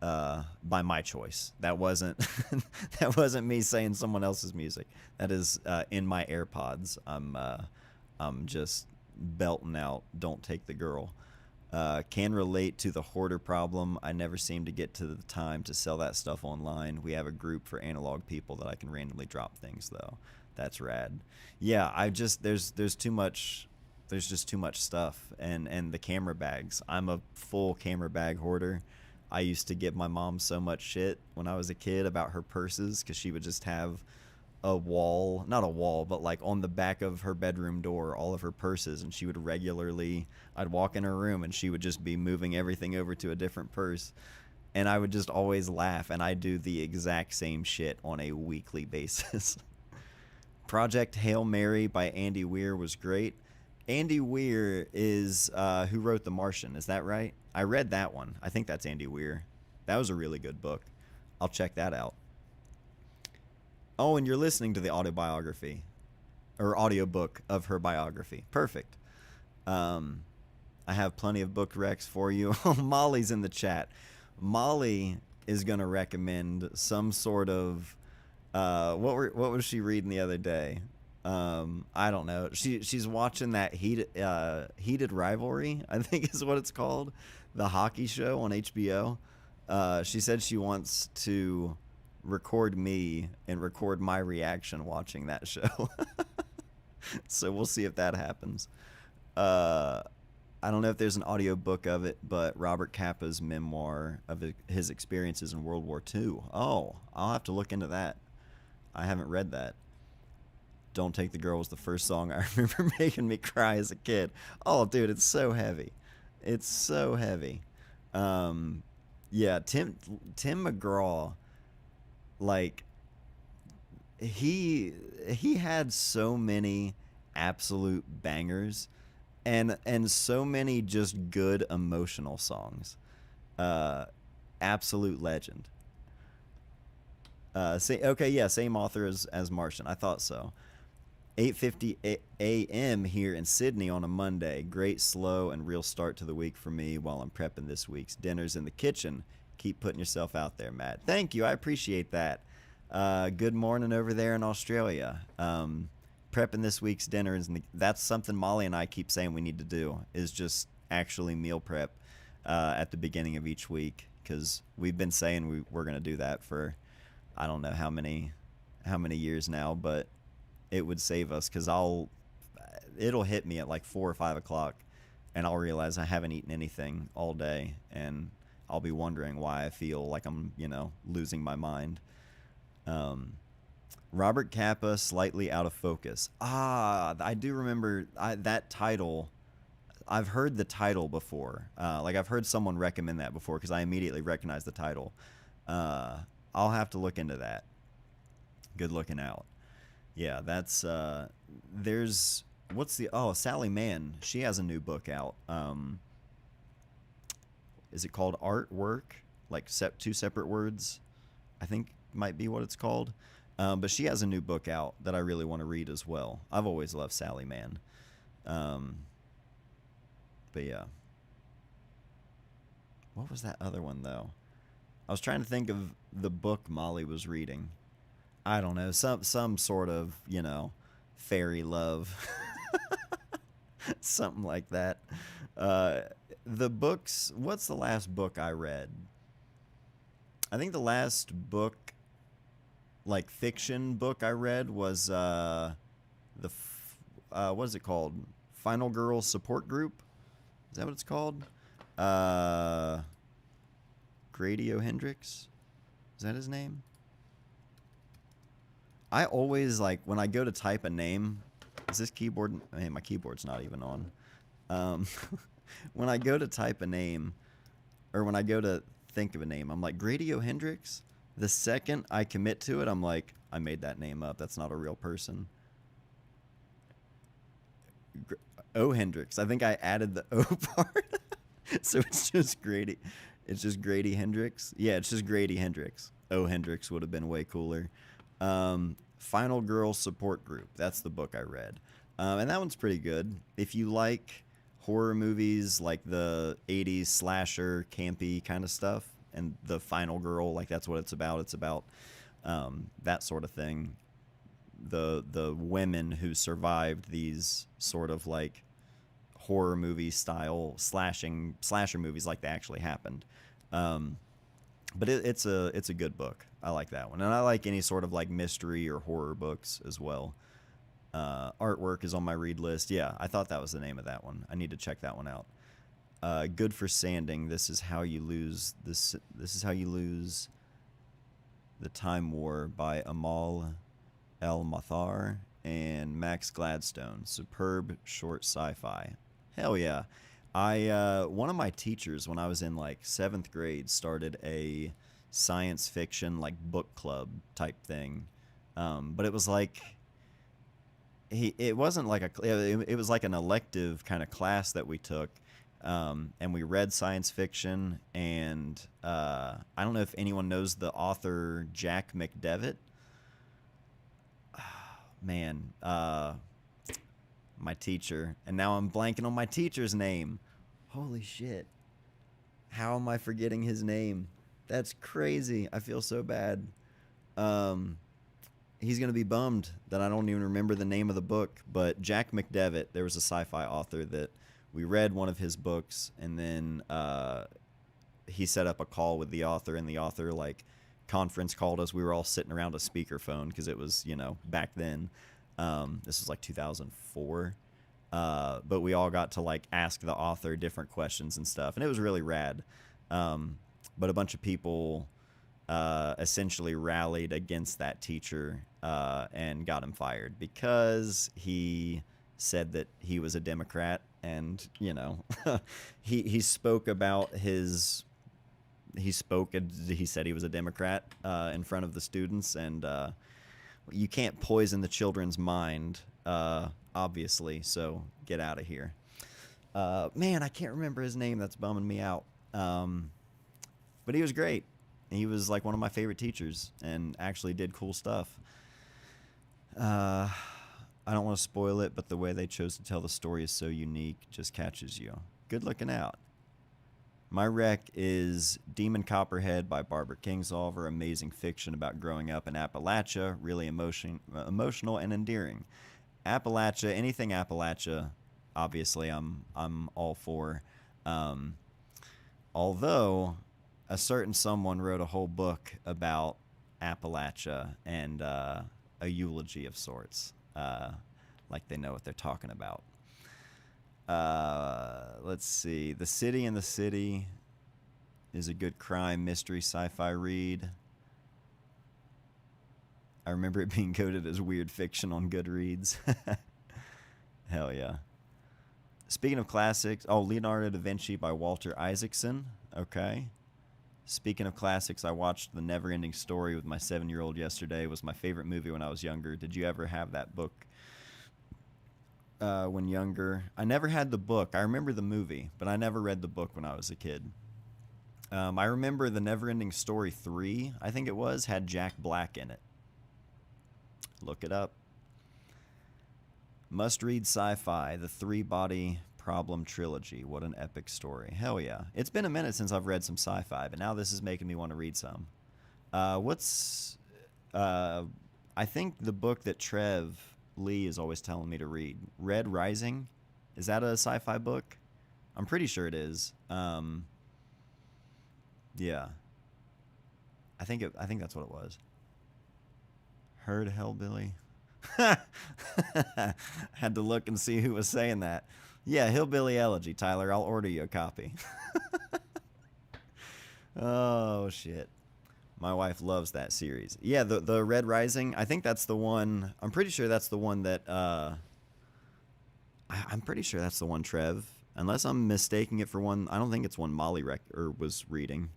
by my choice. That wasn't that wasn't me saying someone else's music. That is in my AirPods. I'm just belting out "Don't Take the Girl." Can relate to the hoarder problem. I never seem to get to the time to sell that stuff online. We have a group for analog people that I can randomly drop things though. That's rad. Yeah, I just there's too much. There's just too much stuff, and the camera bags. I'm a full camera bag hoarder. I used to give my mom so much shit when I was a kid about her purses because she would just have a wall, not a wall, but like on the back of her bedroom door, all of her purses, and she would regularly, I'd walk in her room and she would just be moving everything over to a different purse, and I would just always laugh, and I do the exact same shit on a weekly basis. Project Hail Mary by Andy Weir was great. Andy Weir is who wrote The Martian, is that right? I read that one. I think that's Andy Weir. That was a really good book. I'll check that out. Oh, and you're listening to the autobiography or audiobook of her biography. Perfect. I have plenty of book recs for you. Molly's in the chat. Molly is going to recommend some sort of what was she reading the other day? I don't know. She's watching that Heated Rivalry, I think is what it's called, the hockey show on HBO. She said she wants to record me and record my reaction watching that show. So we'll see if that happens. I don't know if there's an audio book of it, but Robert Capa's memoir of his experiences in World War II. Oh, I'll have to look into that. I haven't read that. Don't Take the Girl was the first song I remember making me cry as a kid. Oh, dude, it's so heavy. It's so heavy. Yeah, Tim McGraw, like, he had so many absolute bangers and so many just good emotional songs. Absolute legend. Same author as Martian. I thought so. 8:50 a.m. here in Sydney on a Monday. Great, slow, and real start to the week for me while I'm prepping this week's dinners in the kitchen. Keep putting yourself out there, Matt. Thank you. I appreciate that. Good morning over there in Australia. Prepping this week's dinners, and that's something Molly and I keep saying we need to do, is just actually meal prep at the beginning of each week, because we've been saying we're going to do that for I don't know how many years now, but it would save us, because it'll hit me at like 4 or 5 o'clock, and I'll realize I haven't eaten anything all day, and I'll be wondering why I feel like I'm, losing my mind. Robert Capa, Slightly Out of Focus. I do remember that title. I've heard the title before. I've heard someone recommend that before, because I immediately recognized the title. I'll have to look into that. Good looking out. Yeah, that's there's Sally Mann. She has a new book out. Is it called Artwork? Like two separate words, I think might be what it's called. But she has a new book out that I really want to read as well. I've always loved Sally Mann. But yeah. What was that other one though? I was trying to think of the book Molly was reading. I don't know, some sort of, fairy love. Something like that. The books, what's the last book I read? I think the last book, like fiction book I read was what is it called? Final Girl Support Group? Is that what it's called? Grady O. Hendrix? Is that his name? I always, when I go to type a name, is this keyboard? Hey, my keyboard's not even on. When I go to type a name, or when I go to think of a name, I'm like, Grady O. Hendrix? The second I commit to it, I'm like, I made that name up. That's not a real person. O. Hendrix. I think I added the O part. So it's just Grady. It's just Grady Hendrix. Yeah, it's just Grady Hendrix. O. Hendrix would have been way cooler. Final Girl Support Group. That's the book I read. And that one's pretty good. If you like horror movies, like the 80s slasher, campy kind of stuff, and the final girl, like that's what it's about. It's about that sort of thing. The women who survived these sort of like horror movie style slasher movies, like they actually happened. But it's a good book. I like that one, and I like any sort of like mystery or horror books as well. Artwork is on my read list. Yeah, I thought that was the name of that one. I need to check that one out. Good for Sanding. This is how you lose this. This is how you lose the Time War by Amal El Mathar and Max Gladstone. Superb short sci-fi. Hell yeah. One of my teachers when I was in like 7th grade started a science fiction like book club type thing. But it was like it wasn't like it was like an elective kind of class that we took. And we read science fiction, and I don't know if anyone knows the author Jack McDevitt. Man, my teacher, and now I'm blanking on my teacher's name. Holy shit. How am I forgetting his name? That's crazy. I feel so bad. He's going to be bummed that I don't even remember the name of the book, but Jack McDevitt, there was a sci-fi author that we read one of his books, and then he set up a call with the author, and the author like conference called us. We were all sitting around a speakerphone because it was, back then. This was like 2004. But we all got to like ask the author different questions and stuff, and it was really rad. But a bunch of people essentially rallied against that teacher and got him fired because he said that he was a Democrat, and he spoke about his he said he was a Democrat in front of the students, and you can't poison the children's mind, obviously, so get out of here. Man, I can't remember his name. That's bumming me out. But he was great. He was like one of my favorite teachers and actually did cool stuff. I don't want to spoil it, but the way they chose to tell the story is so unique, just catches you. Good looking out. My rec is Demon Copperhead by Barbara Kingsolver. Amazing fiction about growing up in Appalachia. Really emotional and endearing. Appalachia, anything Appalachia, obviously I'm all for. Although a certain someone wrote a whole book about Appalachia and a eulogy of sorts. Like they know what they're talking about. Let's see. The City in the City is a good crime mystery sci-fi read. I remember it being coded as weird fiction on Goodreads. Hell yeah. Speaking of classics, Leonardo da Vinci by Walter Isaacson. Okay. Speaking of classics, I watched The Never-Ending Story with my 7-year-old yesterday. It was my favorite movie when I was younger. Did you ever have that book when younger? I never had the book. I remember the movie, but I never read the book when I was a kid. I remember The Never-Ending Story 3, I think it was, had Jack Black in it. Look it up. Must-read sci-fi, The Three-Body Problem Trilogy. What an epic story. Hell yeah. It's been a minute since I've read some sci-fi, but now this is making me want to read some. I think the book that Trev Lee is always telling me to read, Red Rising. Is that a sci-fi book? I'm pretty sure it is. Yeah. I think that's what it was. Heard Hellbilly. Had to look and see who was saying that. Yeah, Hillbilly Elegy, Tyler. I'll order you a copy. Oh, shit. My wife loves that series. Yeah, the Red Rising, I think that's the one. I'm pretty sure that's the one that, I'm pretty sure that's the one Trev, unless I'm mistaking it for one. I don't think it's one Molly was reading.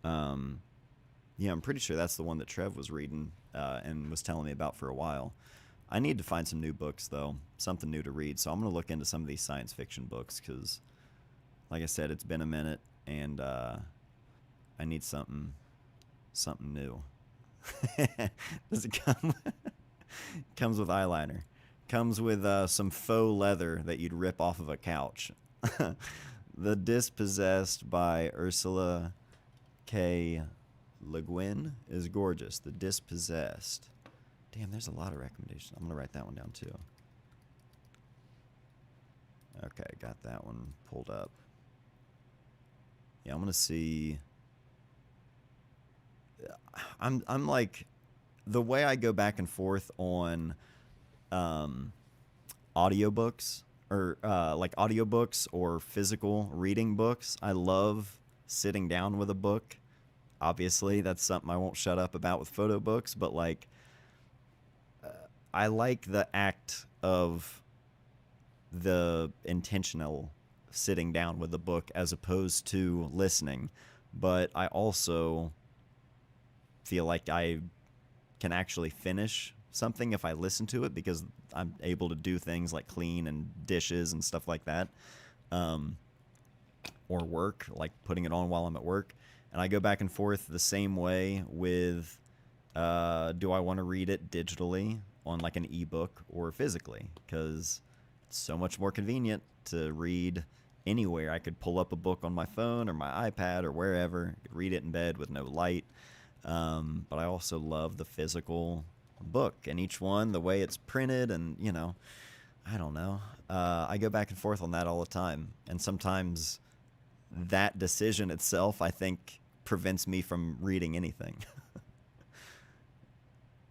Yeah, I'm pretty sure that's the one that Trev was reading and was telling me about for a while. I need to find some new books, though, something new to read. So I'm going to look into some of these science fiction books because, like I said, it's been a minute, and I need something new. Does it come? Comes with eyeliner. Comes with some faux leather that you'd rip off of a couch. The Dispossessed by Ursula K. Le Guin is gorgeous. The Dispossessed. Damn, there's a lot of recommendations. I'm going to write that one down too. Okay, got that one pulled up. Yeah, I'm going to see. I'm like, the way I go back and forth on audiobooks or like audiobooks or physical reading books. I love sitting down with a book. Obviously, that's something I won't shut up about with photo books, but like I like the act of the intentional sitting down with a book as opposed to listening. But I also feel like I can actually finish something if I listen to it because I'm able to do things like clean and dishes and stuff like that, or work, like putting it on while I'm at work. And I go back and forth the same way with do I want to read it digitally on like an ebook or physically, because it's so much more convenient to read anywhere. I could pull up a book on my phone or my iPad or wherever, I could read it in bed with no light. But I also love the physical book, and each one, the way it's printed, and you know, I don't know. I go back and forth on that all the time, and sometimes that decision itself, I think, prevents me from reading anything.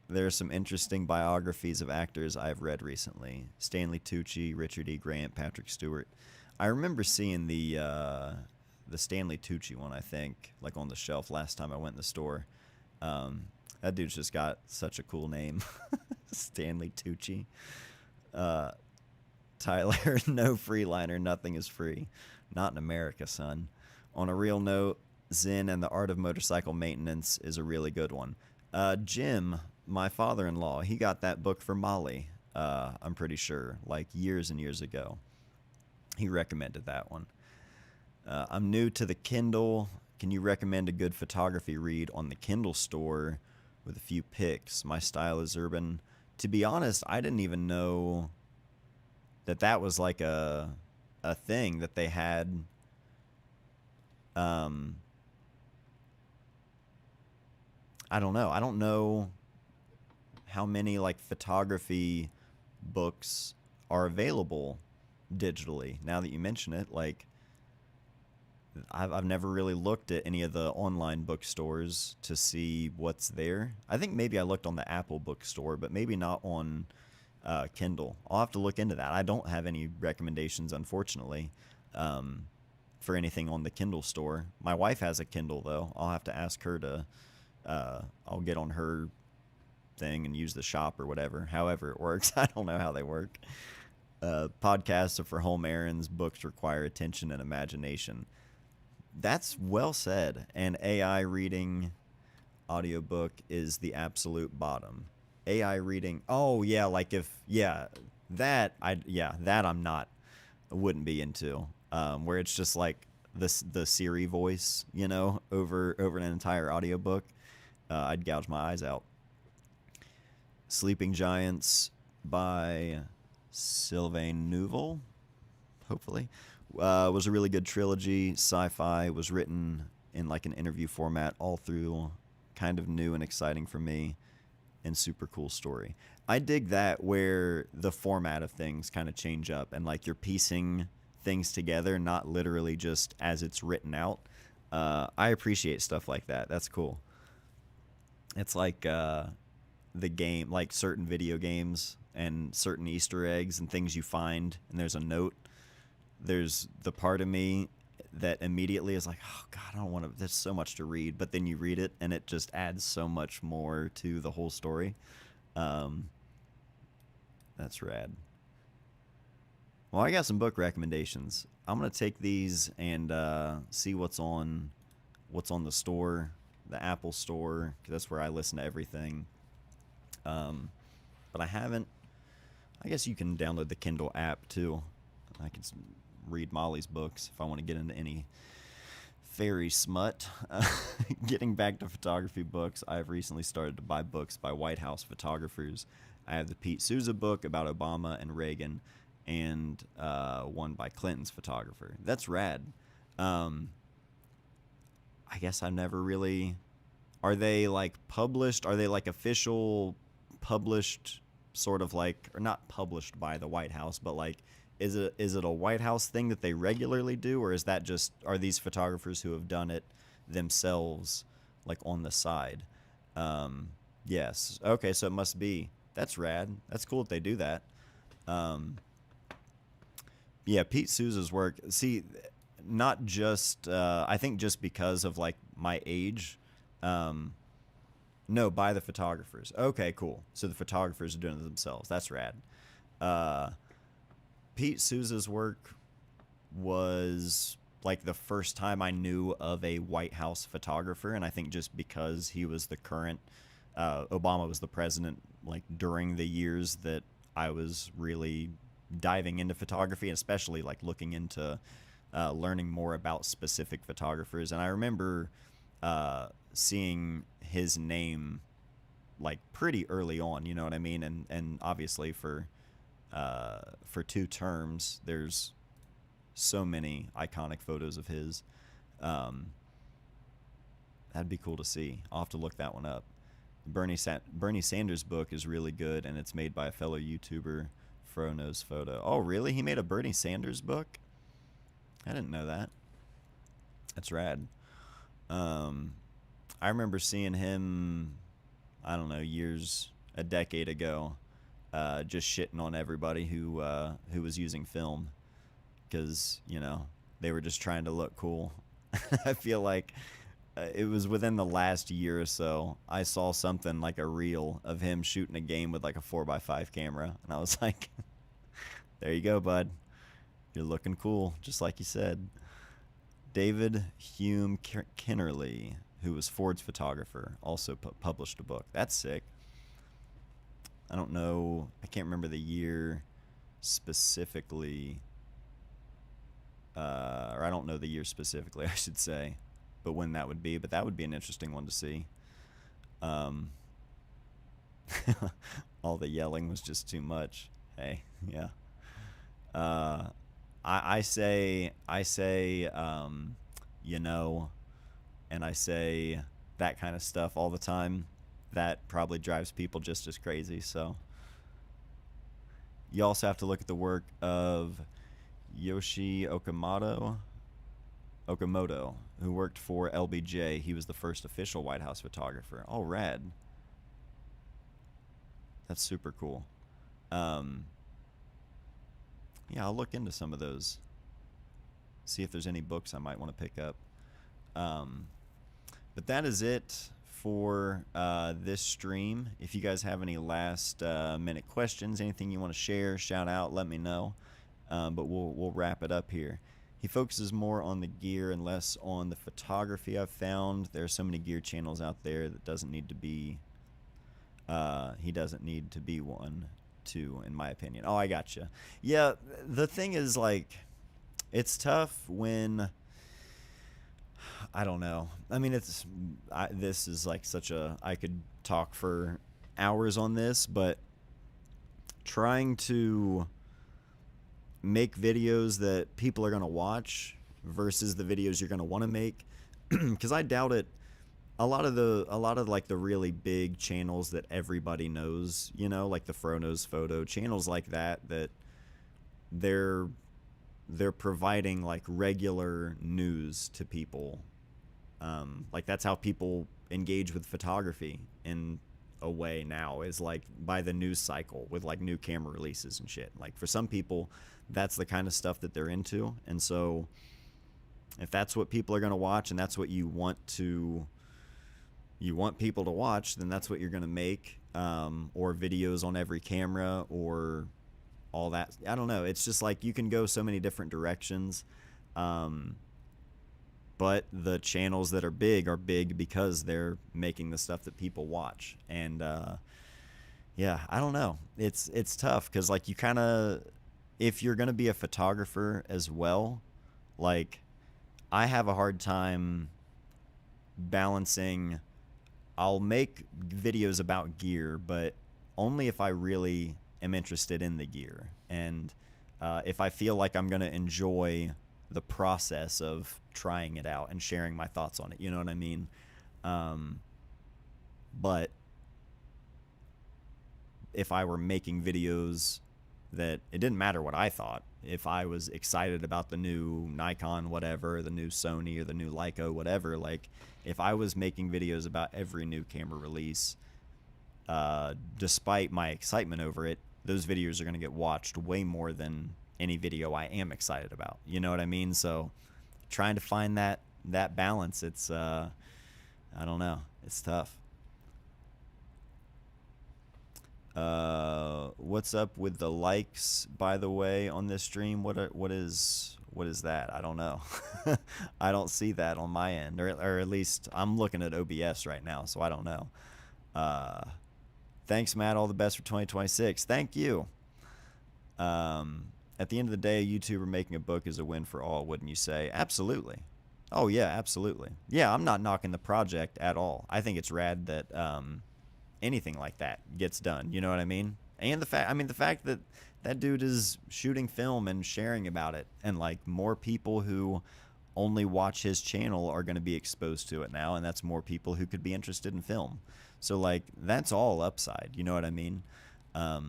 There are some interesting biographies of actors I've read recently. Stanley Tucci, Richard E. Grant, Patrick Stewart. I remember seeing the Stanley Tucci one, I think, like on the shelf last time I went in the store. That dude's just got such a cool name. Stanley Tucci. Tyler, no freeliner, nothing is free. Not in America, son. On a real note, Zen and the Art of Motorcycle Maintenance is a really good one. Jim, my father-in-law, he got that book for Molly, I'm pretty sure, like years and years ago. He recommended that one. I'm new to the Kindle. Can you recommend a good photography read on the Kindle store with a few pics? My style is urban. To be honest, I didn't even know that that was like a thing that they had. I don't know. I don't know how many like photography books are available digitally. Now that you mention it, like I've never really looked at any of the online bookstores to see what's there. I think maybe I looked on the Apple bookstore, but maybe not on Kindle. I'll have to look into that. I don't have any recommendations, unfortunately, for anything on the Kindle store. My wife has a Kindle, though. I'll have to ask her to, I'll get on her thing and use the shop or whatever, however it works. I don't know how they work. Podcasts are for home errands. Books require attention and imagination. That's well said. And AI reading audiobook is the absolute bottom. AI reading, oh yeah, like if that I'm not, wouldn't be into. Where it's just like the Siri voice, you know, over an entire audiobook. I'd gouge my eyes out. Sleeping Giants by Sylvain Neuvel, hopefully. Was a really good trilogy. Sci-fi, was written in like an interview format, all through, kind of new and exciting for me, and super cool story. I dig that, where the format of things kind of change up and like you're piecing things together, not literally just as it's written out. I appreciate stuff like that. That's cool. It's like the game, like certain video games and certain Easter eggs and things you find, and there's a note. There's the part of me that immediately is like, oh God, I don't want to, there's so much to read. But then you read it and it just adds so much more to the whole story. That's rad. Well, I got some book recommendations. I'm going to take these and see what's on the store, the Apple store, 'cause that's where I listen to everything. But I haven't, I guess you can download the Kindle app too. I can read Molly's books if I want to get into any fairy smut. Getting back to photography books, I've recently started to buy books by White House photographers. I have the Pete Souza book about Obama and Reagan, and one by Clinton's photographer. That's rad. I guess I've never really. Are they like published? Are they like official published, sort of like, or not published by the White House, but like, is it a White House thing that they regularly do, or is that just, are these photographers who have done it themselves, like on the side? Yes. Okay, so it must be. That's rad. That's cool that they do that. Yeah, Pete Souza's work. See, not just I think just because of like my age. No, by the photographers. Okay, cool. So the photographers are doing it themselves. That's rad. Uh, Pete Souza's work was like the first time I knew of a White House photographer, and I think just because he was the current, Obama was the president, like during the years that I was really diving into photography, and especially like looking into learning more about specific photographers. And I remember seeing his name like pretty early on, you know what I mean? And obviously for 2 terms, there's so many iconic photos of his. That'd be cool to see. I'll have to look that one up. Bernie Sanders' book is really good, and it's made by a fellow YouTuber, Fro Knows Photo. Oh, really? He made a Bernie Sanders book? I didn't know that. That's rad. I remember seeing him, I don't know, a decade ago, just shitting on everybody who was using film, because, you know, they were just trying to look cool. I feel like it was within the last year or so, I saw something like a reel of him shooting a game with like a 4x5 camera, and I was like, there you go, bud. You're looking cool, just like you said. David Hume Kinnerly, who was Ford's photographer, also published a book. That's sick. I don't know. I can't remember the year specifically. Or I don't know the year specifically, I should say, but when that would be. But that would be an interesting one to see. All the yelling was just too much. Hey, yeah. I say, you know, and I say that kind of stuff all the time. That probably drives people just as crazy. So you also have to look at the work of Yoshi Okamoto, who worked for LBJ. He was the first official White House photographer. Oh, rad. That's super cool. Yeah, I'll look into some of those. See if there's any books I might want to pick up. But that is it for this stream. If you guys have any last minute questions, anything you want to share, shout out, let me know. But we'll wrap it up here. He focuses more on the gear and less on the photography. I've found there are so many gear channels out there that doesn't need to be. He doesn't need to be one, too, in my opinion. Oh, I gotcha. Yeah, the thing is, like, it's tough when, I don't know. I mean, this is like such a, I could talk for hours on this, but trying to make videos that people are going to watch versus the videos you're going to want to make, because I doubt it. A lot of like the really big channels that everybody knows, you know, like the Fro Knows Photo channels like that they're providing like regular news to people. Like that's how people engage with photography in a way now, is like by the news cycle with like new camera releases and shit. Like for some people, that's the kind of stuff that they're into. And so if that's what people are going to watch and that's what you want people to watch, then that's what you're going to make, or videos on every camera or all that. I don't know. It's just like you can go so many different directions. But the channels that are big because they're making the stuff that people watch. And yeah, I don't know. It's tough because like you kind of, if you're going to be a photographer as well, like I have a hard time balancing. I'll make videos about gear, but only if I really am interested in the gear. And if I feel like I'm going to enjoy the process of trying it out and sharing my thoughts on it. You know what I mean? But if I were making videos that it didn't matter what I thought, if I was excited about the new Nikon whatever, the new Sony or the new Leica whatever, like if I was making videos about every new camera release, despite my excitement over it, those videos are going to get watched way more than any video I am excited about. You know what I mean? So trying to find that balance, it's I don't know, it's tough. What's up with the likes, by the way, on this stream? What is that? I don't know. I don't see that on my end, or at least I'm looking at OBS right now, so I don't know. Thanks, Matt. All the best for 2026. Thank you. At the end of the day, a YouTuber making a book is a win for all, wouldn't you say? Absolutely. Oh yeah, absolutely. Yeah, I'm not knocking the project at all. I think it's rad that anything like that gets done. You know what I mean? And the fact that that dude is shooting film and sharing about it, and like more people who only watch his channel are going to be exposed to it now, and that's more people who could be interested in film. So like that's all upside. You know what I mean? I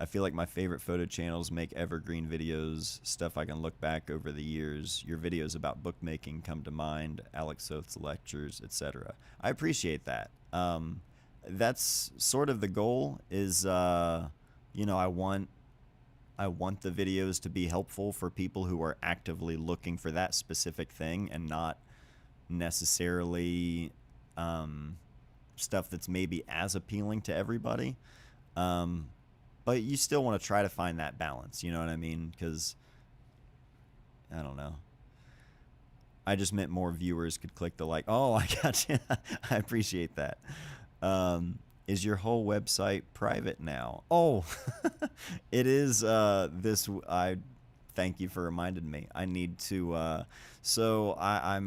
feel like my favorite photo channels make evergreen videos, stuff I can look back over the years. Your videos about bookmaking come to mind, Alex Soth's lectures, etc. I appreciate that. That's sort of the goal is, you know, I want the videos to be helpful for people who are actively looking for that specific thing and not necessarily stuff that's maybe as appealing to everybody. But you still want to try to find that balance, you know what I mean? Because, I don't know. I just meant more viewers could click the like. Oh, I got you. I appreciate that. Is your whole website private now? Oh, it is. I thank you for reminding me. I need to. So I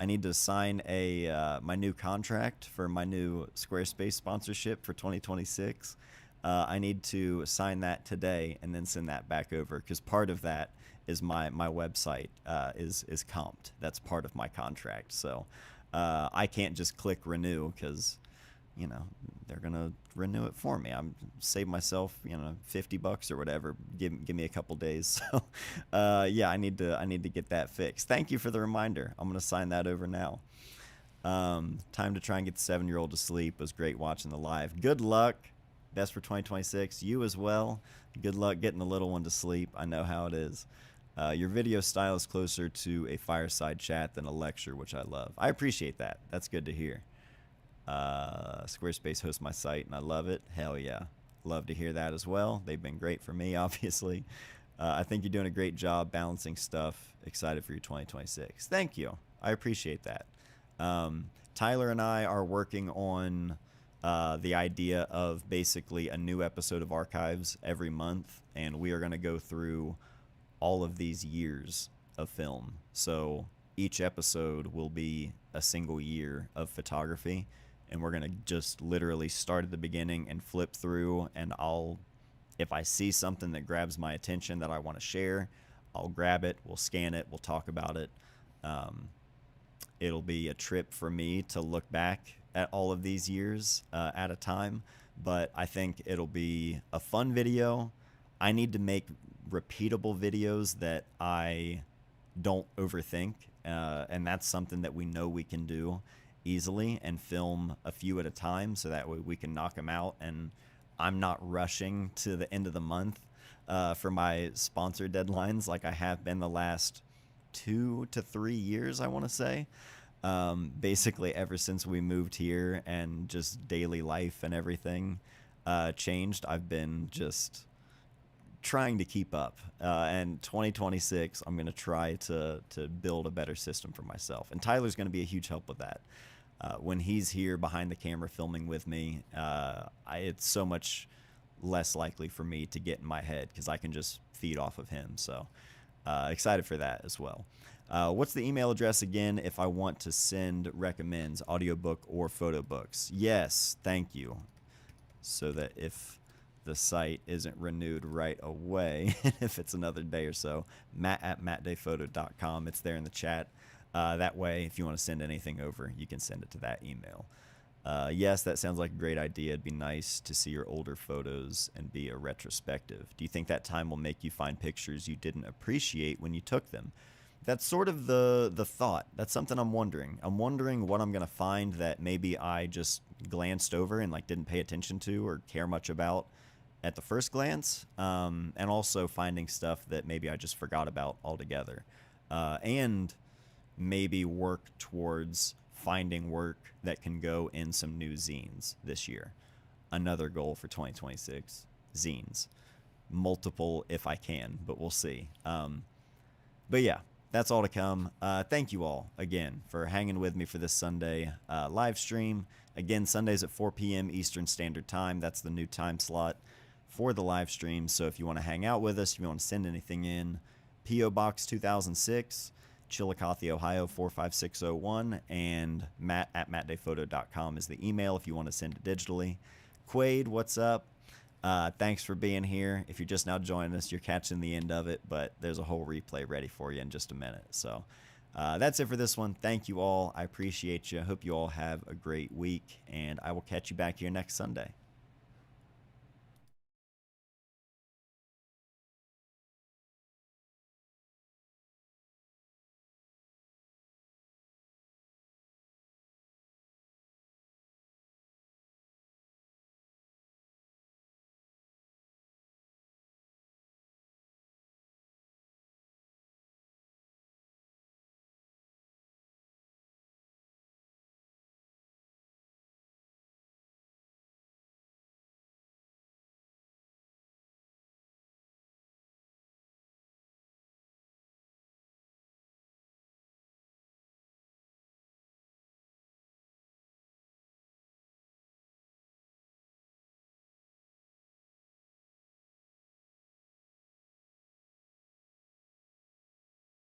need to sign my new contract for my new Squarespace sponsorship for 2026. I need to sign that today and then send that back over, because part of that is my website is comped. That's part of my contract. So I can't just click renew, because you know they're gonna renew it for me. I'm save myself, you know, $50 or whatever. Give me a couple days. So yeah, I need to get that fixed. Thank you for the reminder. I'm gonna sign that over now. Time to try and get the 7-year-old to sleep. It was great watching the live. Good luck. Best for 2026. You as well. Good luck getting the little one to sleep. I know how it is. Your video style is closer to a fireside chat than a lecture, which I love. I appreciate that. That's good to hear. Squarespace hosts my site, and I love it. Hell yeah. Love to hear that as well. They've been great for me, obviously. I think you're doing a great job balancing stuff. Excited for your 2026. Thank you. I appreciate that. Tyler and I are working on the idea of basically a new episode of Archives every month, and we are going to go through all of these years of film. So each episode will be a single year of photography, and we're going to just literally start at the beginning and flip through, and if I see something that grabs my attention that I want to share, I'll grab it, we'll scan it, we'll talk about it. It'll be a trip for me to look back at all of these years at a time, but I think it'll be a fun video. I need to make repeatable videos that I don't overthink, and that's something that we know we can do easily, and film a few at a time so that way we can knock them out, and I'm not rushing to the end of the month for my sponsor deadlines like I have been the last 2 to 3 years, I want to say. Basically ever since we moved here and just daily life and everything changed, I've been just trying to keep up. And 2026, I'm going to try to build a better system for myself. And Tyler's going to be a huge help with that. When he's here behind the camera filming with me, it's so much less likely for me to get in my head because I can just feed off of him. So excited for that as well. What's the email address again if I want to send recommends, audiobook or photo books? Yes, thank you. So that if the site isn't renewed right away, if it's another day or so, matt@mattdayphoto.com. It's there in the chat. That way, if you want to send anything over, you can send it to that email. Yes, that sounds like a great idea. It'd be nice to see your older photos and be a retrospective. Do you think that time will make you find pictures you didn't appreciate when you took them? That's sort of the thought. That's something I'm wondering. I'm wondering what I'm going to find that maybe I just glanced over and like didn't pay attention to or care much about at the first glance. And also finding stuff that maybe I just forgot about altogether. And maybe work towards finding work that can go in some new zines this year. Another goal for 2026, zines. Multiple if I can, but we'll see. But yeah, that's all to come. Thank you all again for hanging with me for this Sunday live stream. Again, Sundays at 4 p.m. Eastern Standard Time. That's the new time slot for the live stream. So if you want to hang out with us, if you want to send anything in, P.O. Box 2006, Chillicothe, Ohio 45601, and matt@mattdayphoto.com is the email if you want to send it digitally. Quade, what's up? Thanks for being here. If you're just now joining us, you're catching the end of it, but there's a whole replay ready for you in just a minute. So that's it for this one. Thank you all. I appreciate you. Hope you all have a great week, and I will catch you back here next Sunday.